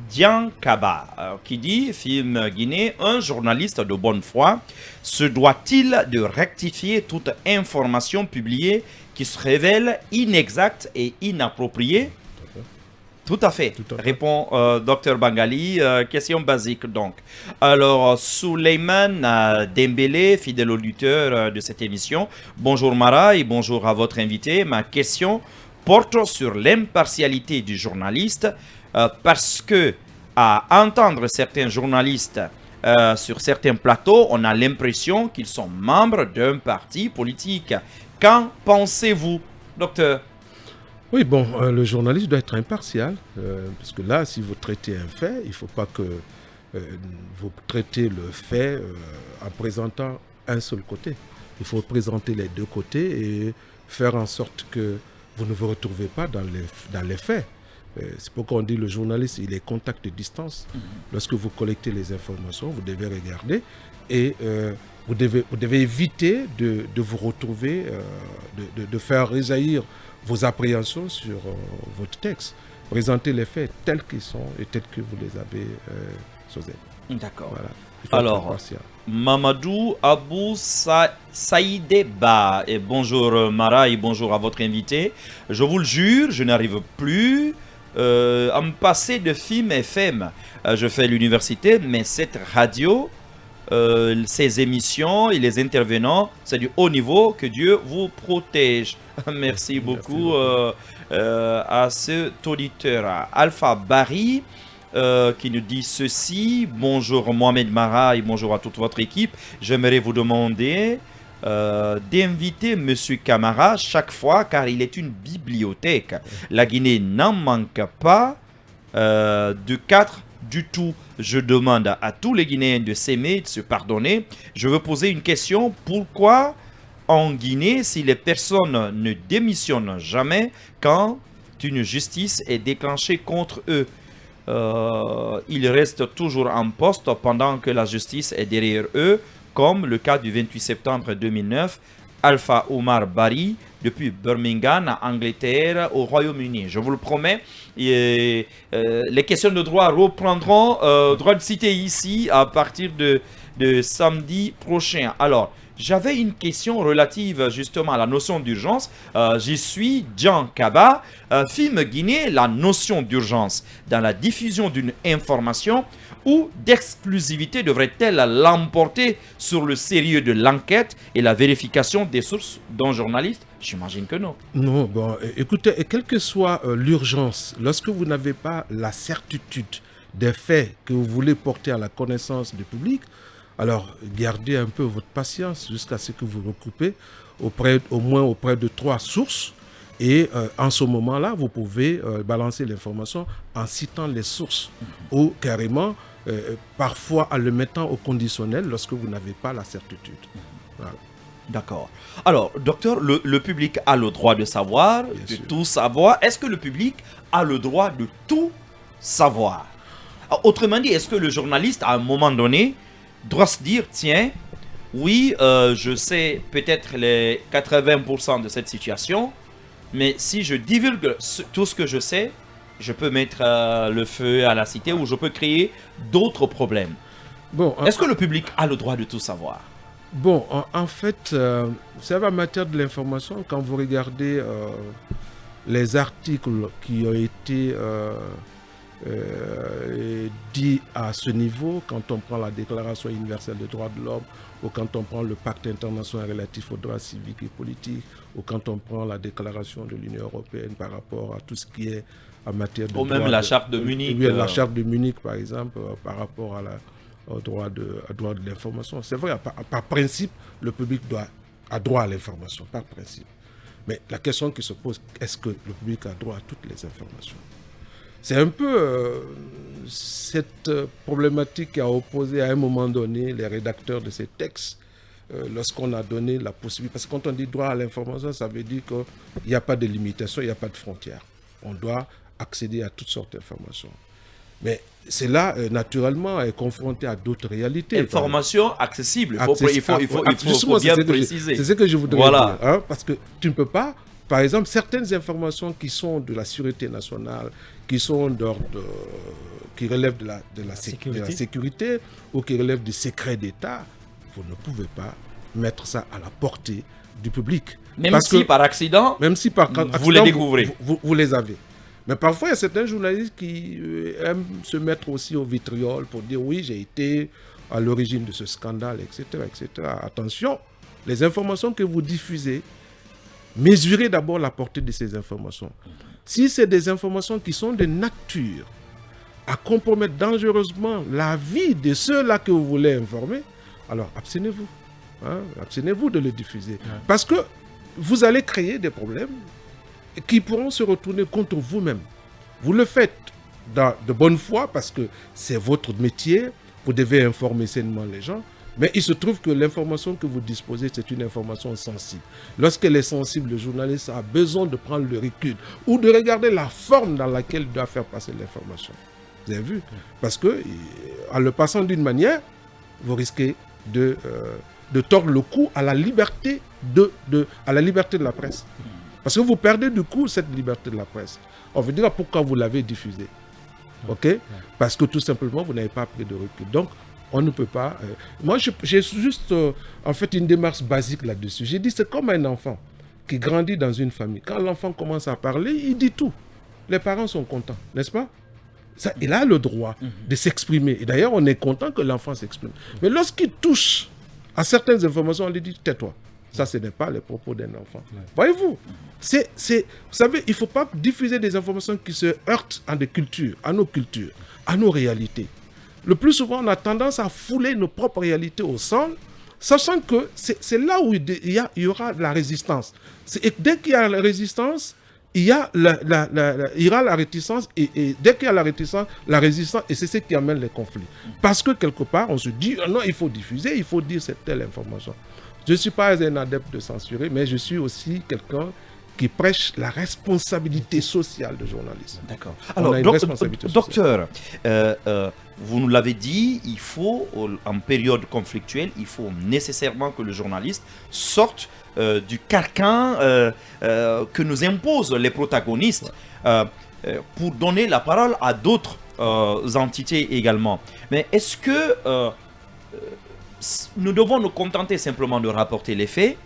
Dian Kaba qui dit, film Guinée, un journaliste de bonne foi se doit-il de rectifier toute information publiée qui se révèle inexacte et inappropriée? Tout à fait, répond Dr Bangali. Question basique donc. Alors, Souleymane Dembélé, fidèle auditeur de cette émission. Bonjour Mara et bonjour à votre invité. Ma question porte sur l'impartialité du journaliste parce que à entendre certains journalistes sur certains plateaux, on a l'impression qu'ils sont membres d'un parti politique. Qu'en pensez-vous, docteur? Oui, bon, le journaliste doit être impartial, parce que là, si vous traitez un fait, il ne faut pas que vous traitez le fait en présentant un seul côté. Il faut présenter les deux côtés et faire en sorte que vous ne vous retrouvez pas dans les faits. C'est pourquoi on dit le journaliste, il est contact de distance. Lorsque vous collectez les informations, vous devez regarder et vous devez éviter de vous retrouver, de faire réjaillir vos appréhensions sur votre texte. Présentez les faits tels qu'ils sont et tels que vous les avez posés. D'accord. Voilà. Alors, Mamadou Abou Saïdeba, et bonjour Mara et bonjour à votre invité. Je vous le jure, je n'arrive plus à me passer de film FM. Je fais l'université, mais cette radio, ces émissions et les intervenants, c'est du haut niveau. Que Dieu vous protège. Merci beaucoup à cet auditeur. Alpha Barry qui nous dit ceci. Bonjour Mohamed Mara et bonjour à toute votre équipe. J'aimerais vous demander d'inviter Monsieur Camara chaque fois car il est une bibliothèque. La Guinée n'en manque pas de 4 du tout. Je demande à tous les Guinéens de s'aimer, de se pardonner. Je veux poser une question. Pourquoi en Guinée, si les personnes ne démissionnent jamais quand une justice est déclenchée contre eux, ils restent toujours en poste pendant que la justice est derrière eux, comme le cas du 28 septembre 2009, Alpha Omar Bari, depuis Birmingham, Angleterre, au Royaume-Uni. Je vous le promets, les questions de droit reprendront droit de cité ici à partir de samedi prochain. Alors, j'avais une question relative justement à la notion d'urgence. J'y suis, Dian Kaba. Film Guinée, la notion d'urgence dans la diffusion d'une information ou d'exclusivité devrait-elle l'emporter sur le sérieux de l'enquête et la vérification des sources d'un journaliste? J'imagine que non. Non, bon, écoutez, quelle que soit l'urgence, lorsque vous n'avez pas la certitude des faits que vous voulez porter à la connaissance du public, alors gardez un peu votre patience jusqu'à ce que vous recoupez au moins auprès de 3 sources. Et en ce moment-là, vous pouvez balancer l'information en citant les sources ou carrément, parfois en le mettant au conditionnel lorsque vous n'avez pas la certitude. Voilà. D'accord. Alors, docteur, le public a le droit de savoir, de tout savoir. Est-ce que le public a le droit de tout savoir? Autrement dit, est-ce que le journaliste, à un moment donné, doit se dire, tiens, oui, je sais peut-être les 80% de cette situation, mais si je divulgue tout ce que je sais, je peux mettre le feu à la cité ou je peux créer d'autres problèmes. Bon, est-ce que le public a le droit de tout savoir? Bon, en fait, vous savez, en matière de l'information, quand vous regardez les articles qui ont été dits à ce niveau, quand on prend la Déclaration universelle des droits de l'homme, ou quand on prend le pacte international relatif aux droits civiques et politiques, ou quand on prend la déclaration de l'Union européenne par rapport à tout ce qui est en matière de... Ou même la charte de Munich. Oui, la charte de Munich, par exemple, par rapport à au droit de l'information. C'est vrai, par principe, le public a droit à l'information, par principe. Mais la question qui se pose, est-ce que le public a droit à toutes les informations? C'est un peu cette problématique qui a opposé à un moment donné les rédacteurs de ces textes lorsqu'on a donné la possibilité. Parce que quand on dit droit à l'information, ça veut dire qu'il n'y a pas de limitation, il n'y a pas de frontières. On doit accéder à toutes sortes d'informations. Mais cela, naturellement, est confronté à d'autres réalités. Information accessible, il faut bien préciser. C'est ce que je voudrais dire. Hein, parce que tu ne peux pas, par exemple, certaines informations qui sont de la sûreté nationale, qui sont qui relèvent de la sécurité ou qui relèvent du secret d'État, vous ne pouvez pas mettre ça à la portée du public. Même si par accident, vous les découvrez. Vous les avez. Mais parfois, il y a certains journalistes qui aiment se mettre aussi au vitriol pour dire oui, j'ai été à l'origine de ce scandale, etc., etc. Attention, les informations que vous diffusez, mesurez d'abord la portée de ces informations. Si c'est des informations qui sont de nature à compromettre dangereusement la vie de ceux-là que vous voulez informer, alors abstenez-vous. Hein, abstenez-vous de les diffuser. Parce que vous allez créer des problèmes qui pourront se retourner contre vous-même. Vous le faites de bonne foi parce que c'est votre métier, vous devez informer sainement les gens, mais il se trouve que l'information que vous disposez, c'est une information sensible. Lorsqu'elle est sensible, le journaliste a besoin de prendre le recul ou de regarder la forme dans laquelle il doit faire passer l'information. Vous avez vu? Parce que en le passant d'une manière, vous risquez de tordre le cou à la liberté de la presse. Parce que vous perdez du coup cette liberté de la presse. On vous dira pourquoi vous l'avez diffusée. Ok? Parce que tout simplement, vous n'avez pas pris de recul. Donc, on ne peut pas... Moi, j'ai juste en fait une démarche basique là-dessus. J'ai dit, c'est comme un enfant qui grandit dans une famille. Quand l'enfant commence à parler, il dit tout. Les parents sont contents, n'est-ce pas? Ça, il a le droit de s'exprimer. Et d'ailleurs, on est content que l'enfant s'exprime. Mais lorsqu'il touche à certaines informations, on lui dit, tais-toi. Ça, ce n'est pas les propos d'un enfant. Voyez-vous, vous savez, il ne faut pas diffuser des informations qui se heurtent à des cultures, à nos cultures, à nos réalités. Le plus souvent, on a tendance à fouler nos propres réalités au sol, sachant que c'est là où il y aura la résistance. Et dès qu'il y a la résistance, il y aura la réticence, et dès qu'il y a la résistance, et c'est ce qui amène les conflits. Parce que quelque part, on se dit, non, il faut diffuser, il faut dire cette telle information. Je ne suis pas un adepte de censurer, mais je suis aussi quelqu'un qui prêche la responsabilité sociale de journaliste. D'accord. Alors, docteur, vous nous l'avez dit, il faut, en période conflictuelle, il faut nécessairement que le journaliste sorte du carcan que nous imposent les protagonistes pour donner la parole à d'autres entités également. Mais est-ce que nous devons nous contenter simplement de rapporter les faits,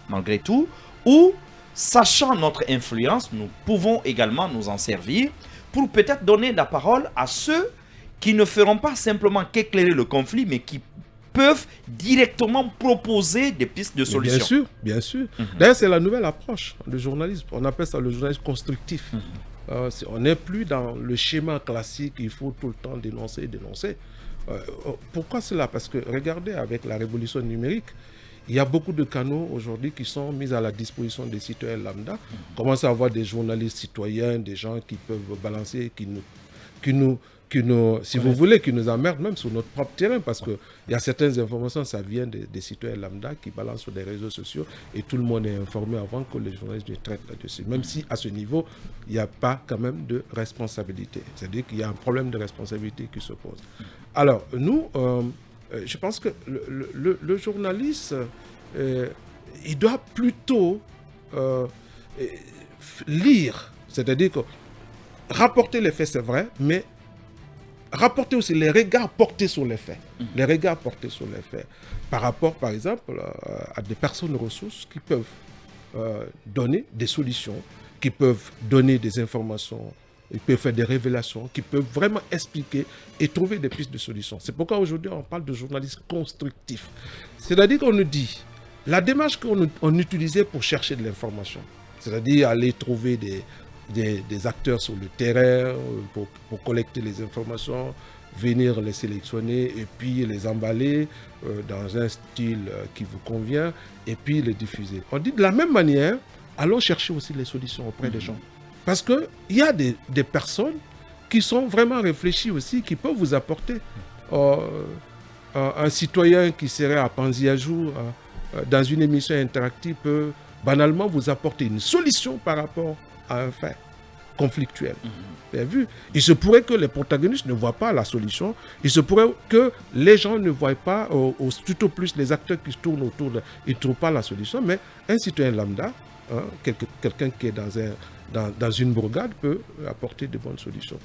malgré tout, ou, sachant notre influence, nous pouvons également nous en servir pour peut-être donner la parole à ceux qui ne feront pas simplement qu'éclairer le conflit, mais qui peuvent directement proposer des pistes de solutions. Bien sûr, bien sûr. D'ailleurs, c'est la nouvelle approche du journalisme. On appelle ça le journalisme constructif. On n'est plus dans le schéma classique, il faut tout le temps dénoncer. Pourquoi cela? Parce que regardez, avec la révolution numérique, il y a beaucoup de canaux aujourd'hui qui sont mis à la disposition des citoyens lambda. On commence à avoir des journalistes citoyens, des gens qui peuvent balancer, qui nous si vous voulez, qui nous emmerdent même sur notre propre terrain, parce qu'il y a certaines informations, ça vient des citoyens lambda qui balancent sur des réseaux sociaux et tout le monde est informé avant que les journalistes ne traitent là-dessus. Même si à ce niveau, il n'y a pas quand même de responsabilité. C'est-à-dire qu'il y a un problème de responsabilité qui se pose. Alors, nous, je pense que le journaliste, il doit plutôt lire, c'est-à-dire que rapporter les faits, c'est vrai, mais rapporter aussi les regards portés sur les faits. Les regards portés sur les faits. Par rapport, par exemple, à des personnes ressources qui peuvent donner des solutions, qui peuvent donner des informations, ils peuvent faire des révélations, qui peuvent vraiment expliquer et trouver des pistes de solutions. C'est pourquoi aujourd'hui on parle de journalisme constructif. C'est-à-dire qu'on nous dit, la démarche qu'on utilisait pour chercher de l'information, c'est-à-dire aller trouver des acteurs sur le terrain pour collecter les informations, venir les sélectionner et puis les emballer dans un style qui vous convient et puis les diffuser. On dit de la même manière, allons chercher aussi les solutions auprès des gens. Parce qu'il y a des personnes qui sont vraiment réfléchies aussi, qui peuvent vous apporter. Un citoyen qui serait à Panzi-à-jour dans une émission interactive peut banalement vous apporter une solution par rapport à un fait conflictuel. Vous avez vu? Il se pourrait que les protagonistes ne voient pas la solution. Il se pourrait que les gens ne voient pas, tout au plus les acteurs qui se tournent autour, ils ne trouvent pas la solution. Mais un citoyen lambda, quelqu'un qui est dans une bourgade peut apporter de bonnes solutions.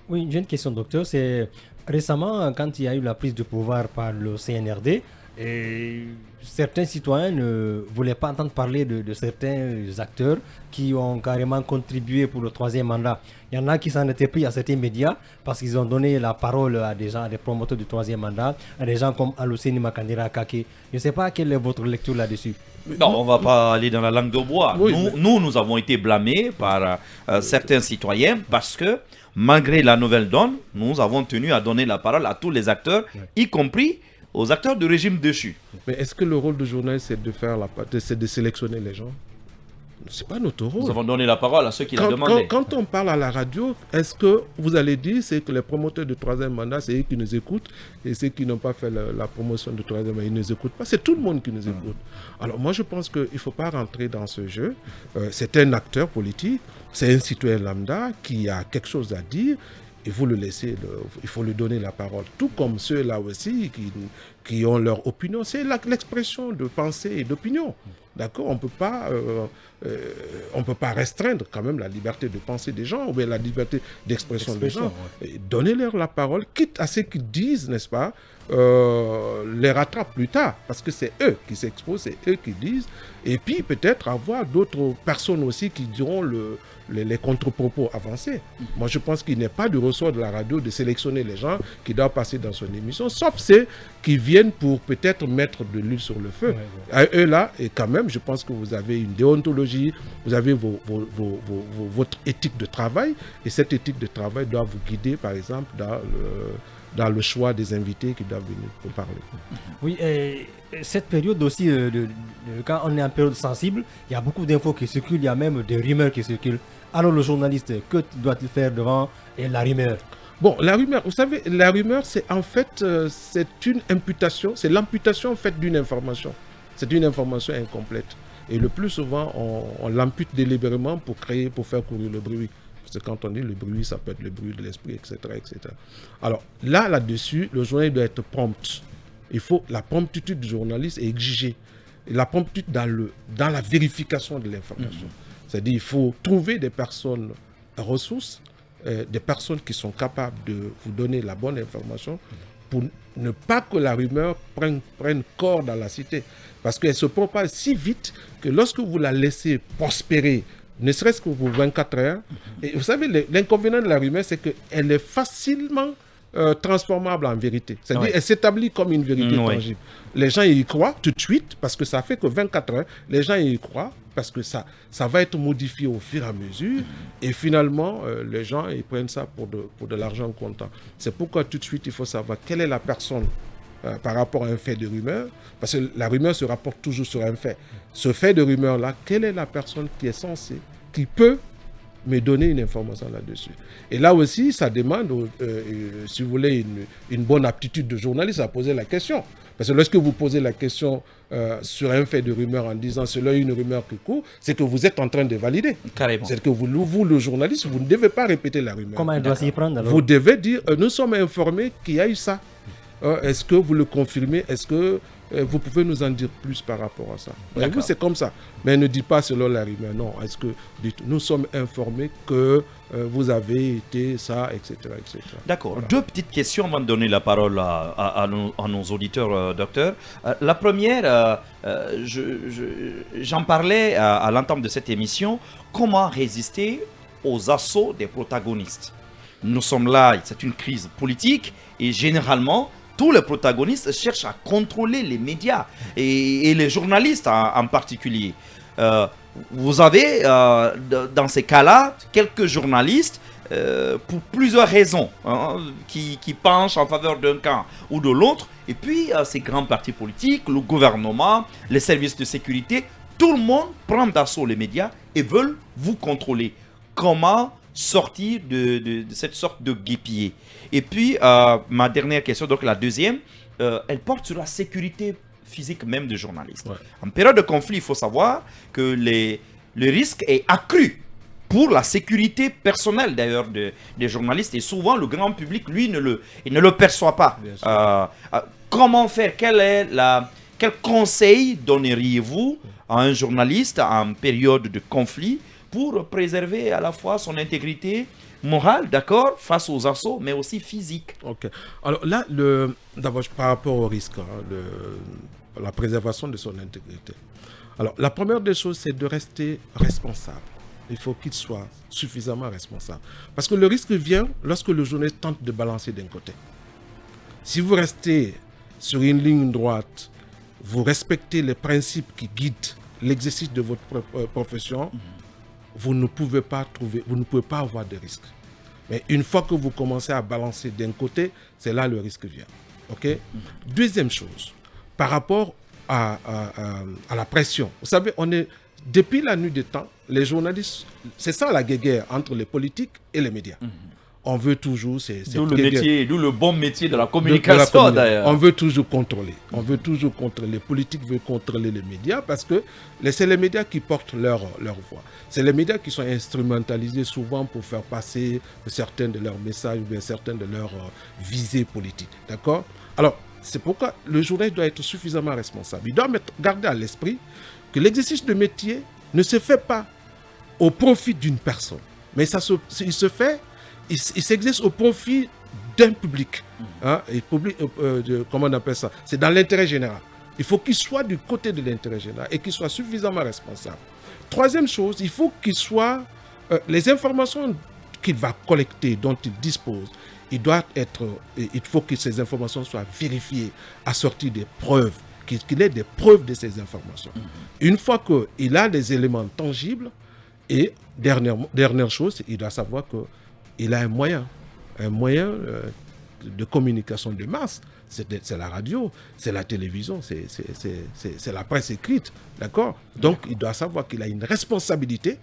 Oui, j'ai une question, docteur. C'est récemment, quand il y a eu la prise de pouvoir par le CNRD, et certains citoyens ne voulaient pas entendre parler de certains acteurs qui ont carrément contribué pour le 3e mandat. Il y en a qui s'en étaient pris à certains médias parce qu'ils ont donné la parole à des gens, à des promoteurs du 3e mandat, à des gens comme Alouseni Makandira Kake. Je ne sais pas quelle est votre lecture là-dessus. Non, on ne va pas aller dans la langue de bois. Oui, nous avons été blâmés par certains citoyens parce que, malgré la nouvelle donne, nous avons tenu à donner la parole à tous les acteurs, y compris aux acteurs du régime déchu. Mais est-ce que le rôle du journaliste, c'est de sélectionner les gens? Ce n'est pas notre rôle. Nous avons donné la parole à ceux qui la demandaient. Quand on parle à la radio, est-ce que vous allez dire c'est que les promoteurs du 3e mandat, c'est eux qui nous écoutent, et ceux qui n'ont pas fait la promotion du 3e mandat, ils ne nous écoutent pas? C'est tout le monde qui nous écoute. Alors moi, je pense qu'il ne faut pas rentrer dans ce jeu. C'est un acteur politique, c'est un citoyen lambda qui a quelque chose à dire. Il faut le laisser, il faut lui donner la parole. Tout comme ceux-là aussi qui ont leur opinion. C'est l'expression de pensée et d'opinion. D'accord? On ne peut pas restreindre quand même la liberté de penser des gens ou bien la liberté d'expression des gens. Ouais. Donnez-leur la parole, quitte à ce qu'ils disent, n'est-ce pas, les rattrape plus tard, parce que c'est eux qui s'exposent, c'est eux qui disent, et puis peut-être avoir d'autres personnes aussi qui diront les contre-propos avancés. Moi, je pense qu'il n'est pas du ressort de la radio de sélectionner les gens qui doivent passer dans son émission, sauf ceux qui viennent pour peut-être mettre de l'huile sur le feu. À eux là, et quand même, je pense que vous avez une déontologie, vous avez votre éthique de travail, et cette éthique de travail doit vous guider, par exemple, dans le choix des invités qui doivent venir pour parler. Oui, et cette période aussi, quand on est en période sensible, il y a beaucoup d'infos qui circulent, il y a même des rumeurs qui circulent. Alors le journaliste, que doit-il faire devant la rumeur? Bon, la rumeur, vous savez, la rumeur, c'est en fait, c'est une imputation, c'est l'imputation en fait d'une information. C'est une information incomplète. Et le plus souvent, on l'ampute délibérément pour faire courir le bruit. Parce que quand on dit le bruit, ça peut être le bruit de l'esprit, etc., etc. Alors là-dessus, le journaliste doit être prompt. La promptitude du journaliste est exigée. Et la promptitude dans la vérification de l'information. C'est-à-dire qu'il faut trouver des personnes ressources, des personnes qui sont capables de vous donner la bonne information pour ne pas que la rumeur prenne corps dans la cité. Parce qu'elle se propage si vite que lorsque vous la laissez prospérer, ne serait-ce que pour 24 heures, et vous savez, l'inconvénient de la rumeur, c'est qu'elle est facilement transformable en vérité. C'est-à-dire, Ouais. elle s'établit comme une vérité Ouais. tangible. Les gens y croient tout de suite, parce que ça fait que 24 heures, les gens y croient, parce que ça va être modifié au fur et à mesure, et finalement, les gens, ils prennent ça pour de l'argent comptant. C'est pourquoi tout de suite, il faut savoir quelle est la personne par rapport à un fait de rumeur, parce que la rumeur se rapporte toujours sur un fait. Ce fait de rumeur-là, quelle est la personne qui est censée, qui peut me donner une information là-dessus. Et là aussi, ça demande, si vous voulez, une bonne aptitude de journaliste à poser la question. Parce que lorsque vous posez la question sur un fait de rumeur en disant c'est là une rumeur qui court, c'est que vous êtes en train de valider. Carrément. C'est que vous, le journaliste, vous ne devez pas répéter la rumeur. Comment elle doit s'y prendre alors? Vous devez dire, nous sommes informés qu'il y a eu ça. Est-ce que vous le confirmez? Est-ce que vous pouvez nous en dire plus par rapport à ça? Vous, c'est comme ça. Mais ne dites pas selon la rumeur. Non, est-ce que nous sommes informés que vous avez été ça, etc. etc. D'accord. Voilà. Deux petites questions avant de donner la parole à nos auditeurs, docteur. La première, j'en parlais à l'entame de cette émission. Comment résister aux assauts des protagonistes? Nous sommes là, c'est une crise politique et généralement, tous les protagonistes cherchent à contrôler les médias et les journalistes en particulier. Vous avez, dans ces cas-là, quelques journalistes, pour plusieurs raisons, qui penchent en faveur d'un camp ou de l'autre. Et puis, ces grands partis politiques, le gouvernement, les services de sécurité, tout le monde prend d'assaut les médias et veulent vous contrôler. Comment sortir de cette sorte de guépier? Et puis, ma dernière question, donc la deuxième, elle porte sur la sécurité physique même des journalistes. Ouais. En période de conflit, il faut savoir que le risque est accru pour la sécurité personnelle d'ailleurs des journalistes, et souvent le grand public, lui, il ne le perçoit pas. Comment faire? Quel conseil donneriez-vous à un journaliste en période de conflit pour préserver à la fois son intégrité morale, d'accord, face aux assauts, mais aussi physique? Ok. Alors là, d'abord, par rapport au risque, la préservation de son intégrité. Alors, la première des choses, c'est de rester responsable. Il faut qu'il soit suffisamment responsable. Parce que le risque vient lorsque le journaliste tente de balancer d'un côté. Si vous restez sur une ligne droite, vous respectez les principes qui guident l'exercice de votre profession, vous ne pouvez pas avoir de risque. Mais une fois que vous commencez à balancer d'un côté, c'est là le risque vient. Ok? Deuxième chose, par rapport à la pression. Vous savez, depuis la nuit des temps, les journalistes, c'est ça la guéguerre entre les politiques et les médias. On veut toujours... D'où le bon métier de la communication, d'ailleurs. On veut toujours contrôler. On veut toujours contrôler. Les politiques veulent contrôler les médias parce que c'est les médias qui portent leur voix. C'est les médias qui sont instrumentalisés souvent pour faire passer certains de leurs messages ou bien certaines de leurs visées politiques. D'accord? Alors, c'est pourquoi le journaliste doit être suffisamment responsable. Il doit garder à l'esprit que l'exercice de métier ne se fait pas au profit d'une personne. Mais il s'exerce au profit d'un public. Comment on appelle ça? C'est dans l'intérêt général. Il faut qu'il soit du côté de l'intérêt général et qu'il soit suffisamment responsable. Troisième chose, il faut qu'il soit... les informations qu'il va collecter, dont il dispose, il faut que ces informations soient vérifiées, assorties des preuves, qu'il ait des preuves de ces informations. Une fois qu'il a des éléments tangibles, et dernière chose, il doit savoir qu'il a un moyen de communication de masse. C'est la radio, c'est la télévision, c'est la presse écrite, d'accord? Donc, il doit savoir qu'il a une responsabilité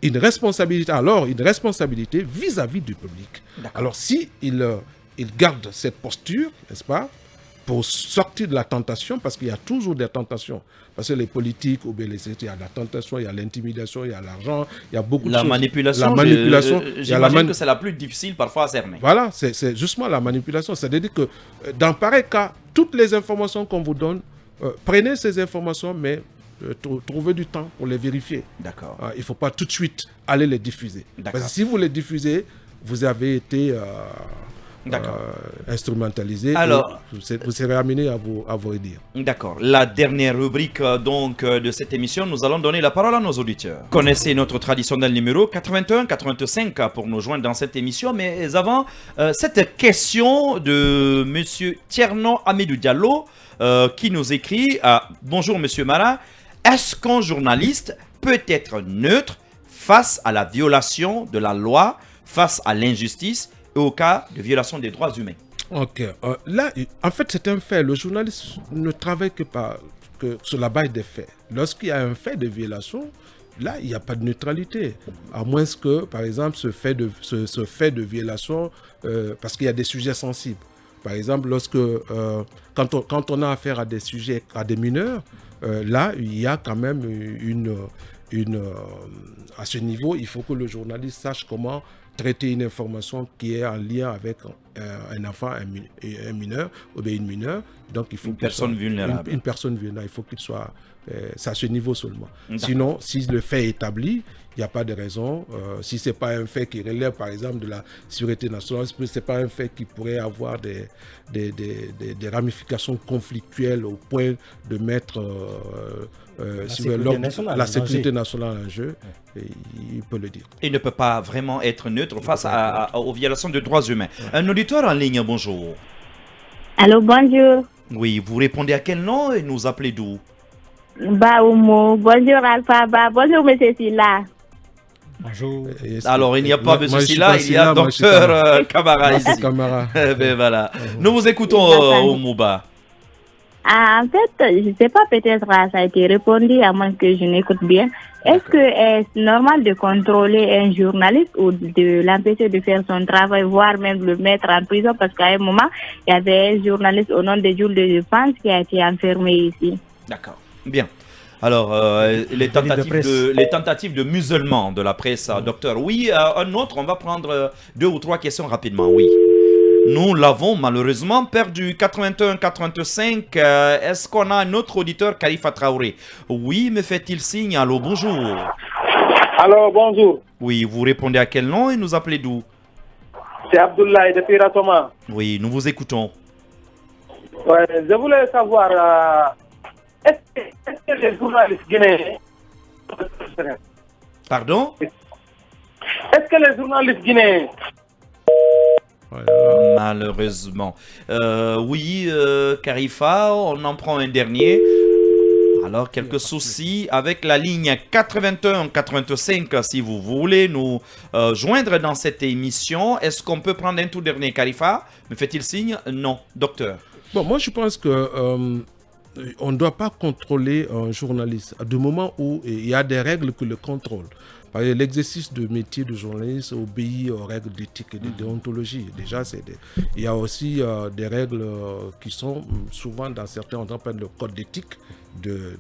vis-à-vis du public. Alors, si il garde cette posture, n'est-ce pas, pour sortir de la tentation, parce qu'il y a toujours des tentations. Parce que les politiques, ou bien il y a la tentation, il y a l'intimidation, il y a l'argent, il y a beaucoup de choses. La manipulation, j'imagine que c'est la plus difficile parfois à cerner. Voilà, c'est justement la manipulation. C'est-à-dire que dans pareil cas, toutes les informations qu'on vous donne, prenez ces informations, mais trouvez du temps pour les vérifier. D'accord. Il ne faut pas tout de suite aller les diffuser. Parce que si vous les diffusez, vous avez été... instrumentalisé. Alors, vous serez amené à vous redire. D'accord. La dernière rubrique de cette émission, nous allons donner la parole à nos auditeurs. Connaissez notre traditionnel numéro 81-85 pour nous joindre dans cette émission. Mais avant, cette question de Monsieur Tierno Amidou Diallo qui nous écrit Bonjour Monsieur Mara, est-ce qu'un journaliste peut être neutre face à la violation de la loi, face à l'injustice et au cas de violation des droits humains? Ok. Là, en fait, c'est un fait. Le journaliste ne travaille que sur la base des faits. Lorsqu'il y a un fait de violation, là, il n'y a pas de neutralité. À moins que, par exemple, ce fait de violation, parce qu'il y a des sujets sensibles. Par exemple, quand on a affaire à des sujets, à des mineurs, là, il y a quand même à ce niveau, il faut que le journaliste sache comment traiter une information qui est en lien avec un enfant, un mineur, ou bien une mineure. Donc, il faut une personne vulnérable. Une personne vulnérable, il faut qu'il soit... c'est à ce niveau seulement. Sinon, si le fait est établi, il n'y a pas de raison. Si ce n'est pas un fait qui relève, par exemple, de la sécurité nationale, si ce n'est pas un fait qui pourrait avoir des ramifications conflictuelles au point de mettre la sécurité nationale en jeu, il peut le dire. Il ne peut pas vraiment être neutre face aux violations de droits humains. Un auditeur en ligne, bonjour. Allô, bonjour. Oui, vous répondez à quel nom et nous appelez d'où? Baoumo. Bonjour Alpha Ba. Bonjour Monsieur Silla. Bonjour. Alors, il n'y a pas M. Silla, il y a Dr Camara ici. Ben voilà. Nous vous écoutons, Oumouba. En fait, je ne sais pas, peut-être ça a été répondu, à moins que je n'écoute bien. Est-ce que c'est normal de contrôler un journaliste ou de l'empêcher de faire son travail, voire même le mettre en prison? Parce qu'à un moment, il y avait un journaliste au nom de Jules de France qui a été enfermé ici. D'accord. Bien. Alors, les tentatives de musulmans de la presse, docteur. Oui, un autre, on va prendre 2 ou 3 questions rapidement, oui. Nous l'avons malheureusement perdu. 81-85. Est-ce qu'on a un autre auditeur, Khalifa Traoré? Oui, me fait-il signe? Allô, bonjour. Alors, bonjour. Oui, vous répondez à quel nom et nous appelez d'où? C'est Abdoulaye depuis Ratoma. Oui, nous vous écoutons. Ouais, je voulais savoir, est-ce que les journalistes guinéens... Pardon? Est-ce que les journalistes guinéens... Malheureusement. Oui, Khalifa, on en prend un dernier. Alors, quelques soucis avec la ligne 81-85, si vous voulez nous joindre dans cette émission. Est-ce qu'on peut prendre un tout dernier, Khalifa? Me fait-il signe? Non. Docteur. Bon, moi, je pense que on ne doit pas contrôler un journaliste du moment où il y a des règles qui le contrôlent. L'exercice de métier de journaliste obéit aux règles d'éthique et de déontologie. Déjà, il y a aussi des règles qui sont souvent dans certains, on appelle le code d'éthique de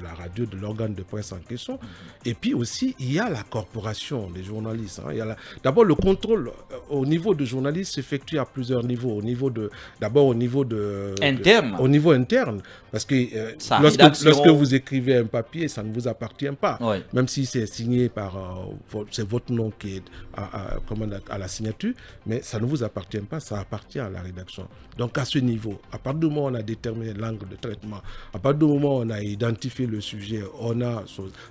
la radio, de l'organe de presse en question. Et puis aussi, il y a la corporation des journalistes. D'abord, le contrôle au niveau de journalistes s'effectue à plusieurs niveaux. D'abord au niveau interne. Au niveau interne. Parce que lorsque vous écrivez un papier, ça ne vous appartient pas. Oui. Même si c'est signé par... c'est votre nom qui est à la signature, mais ça ne vous appartient pas, ça appartient à la rédaction. Donc à ce niveau, à partir du moment où on a déterminé l'angle de traitement, à partir du moment où on a identifié le sujet,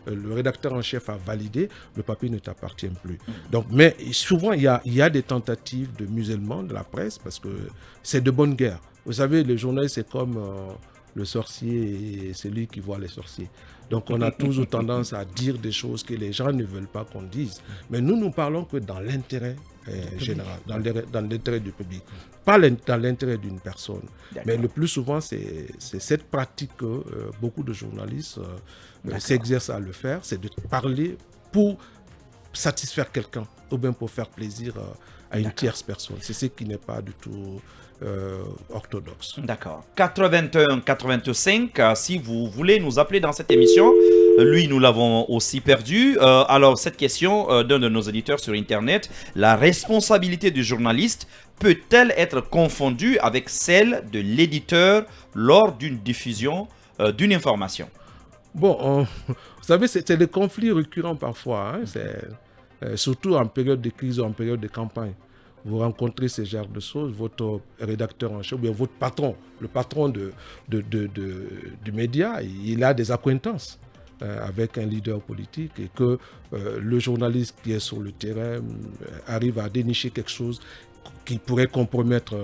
le rédacteur en chef a validé, le papier ne t'appartient plus. Donc, mais souvent, il y a des tentatives de musellement de la presse parce que c'est de bonne guerre. Vous savez, le journaliste, c'est comme le sorcier et celui qui voit les sorciers. Donc, on a toujours tendance à dire des choses que les gens ne veulent pas qu'on dise. Mais nous parlons que dans l'intérêt général, dans l'intérêt du public, pas dans l'intérêt d'une personne. Mais le plus souvent, c'est cette pratique que beaucoup de journalistes s'exercent à le faire, c'est de parler pour satisfaire quelqu'un ou bien pour faire plaisir à une tierce personne. C'est ce qui n'est pas du tout orthodoxe. D'accord. 81-85, si vous voulez nous appeler dans cette émission, lui, nous l'avons aussi perdu. Alors, cette question d'un de nos éditeurs sur Internet, la responsabilité du journaliste peut-elle être confondue avec celle de l'éditeur lors d'une diffusion d'une information? Bon, vous savez, c'est des conflits récurrents parfois, hein, surtout en période de crise ou en période de campagne. vous rencontrez ce genre de choses, votre rédacteur en chef, ou bien votre patron, le patron du média, il a des acquaintances avec un leader politique et que le journaliste qui est sur le terrain arrive à dénicher quelque chose qui pourrait compromettre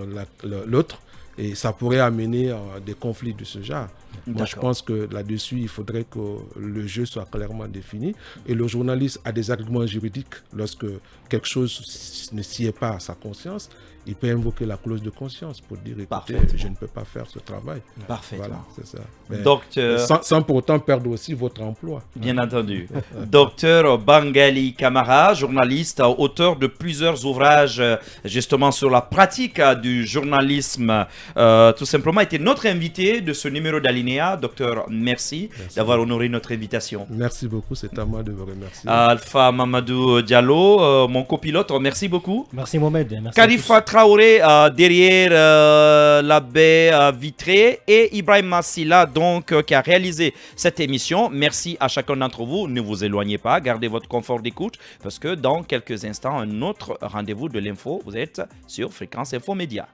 l'autre et ça pourrait amener à des conflits de ce genre. Moi, je pense que là-dessus, il faudrait que le jeu soit clairement défini et le journaliste a des arguments juridiques lorsque quelque chose ne sied pas à sa conscience. Il peut invoquer la clause de conscience pour dire écoutez, je ne peux pas faire ce travail. Parfaitement. Voilà, c'est ça. Mais Docteur... sans pour autant perdre aussi votre emploi. Bien entendu. Docteur Bangali Camara, journaliste, auteur de plusieurs ouvrages justement sur la pratique du journalisme, tout simplement était notre invité de ce numéro d'Alinéa. Docteur, merci d'avoir honoré notre invitation. Merci beaucoup, c'est à moi de vous remercier. Alpha Mamadou Diallo, mon copilote, merci beaucoup. Merci Mohamed. Merci Khalifa Traoré derrière la baie vitrée et Ibrahim Massila donc qui a réalisé cette émission. Merci à chacun d'entre vous. Ne vous éloignez pas, gardez votre confort d'écoute parce que dans quelques instants, un autre rendez-vous de l'info. Vous êtes sur Fréquence Info Média.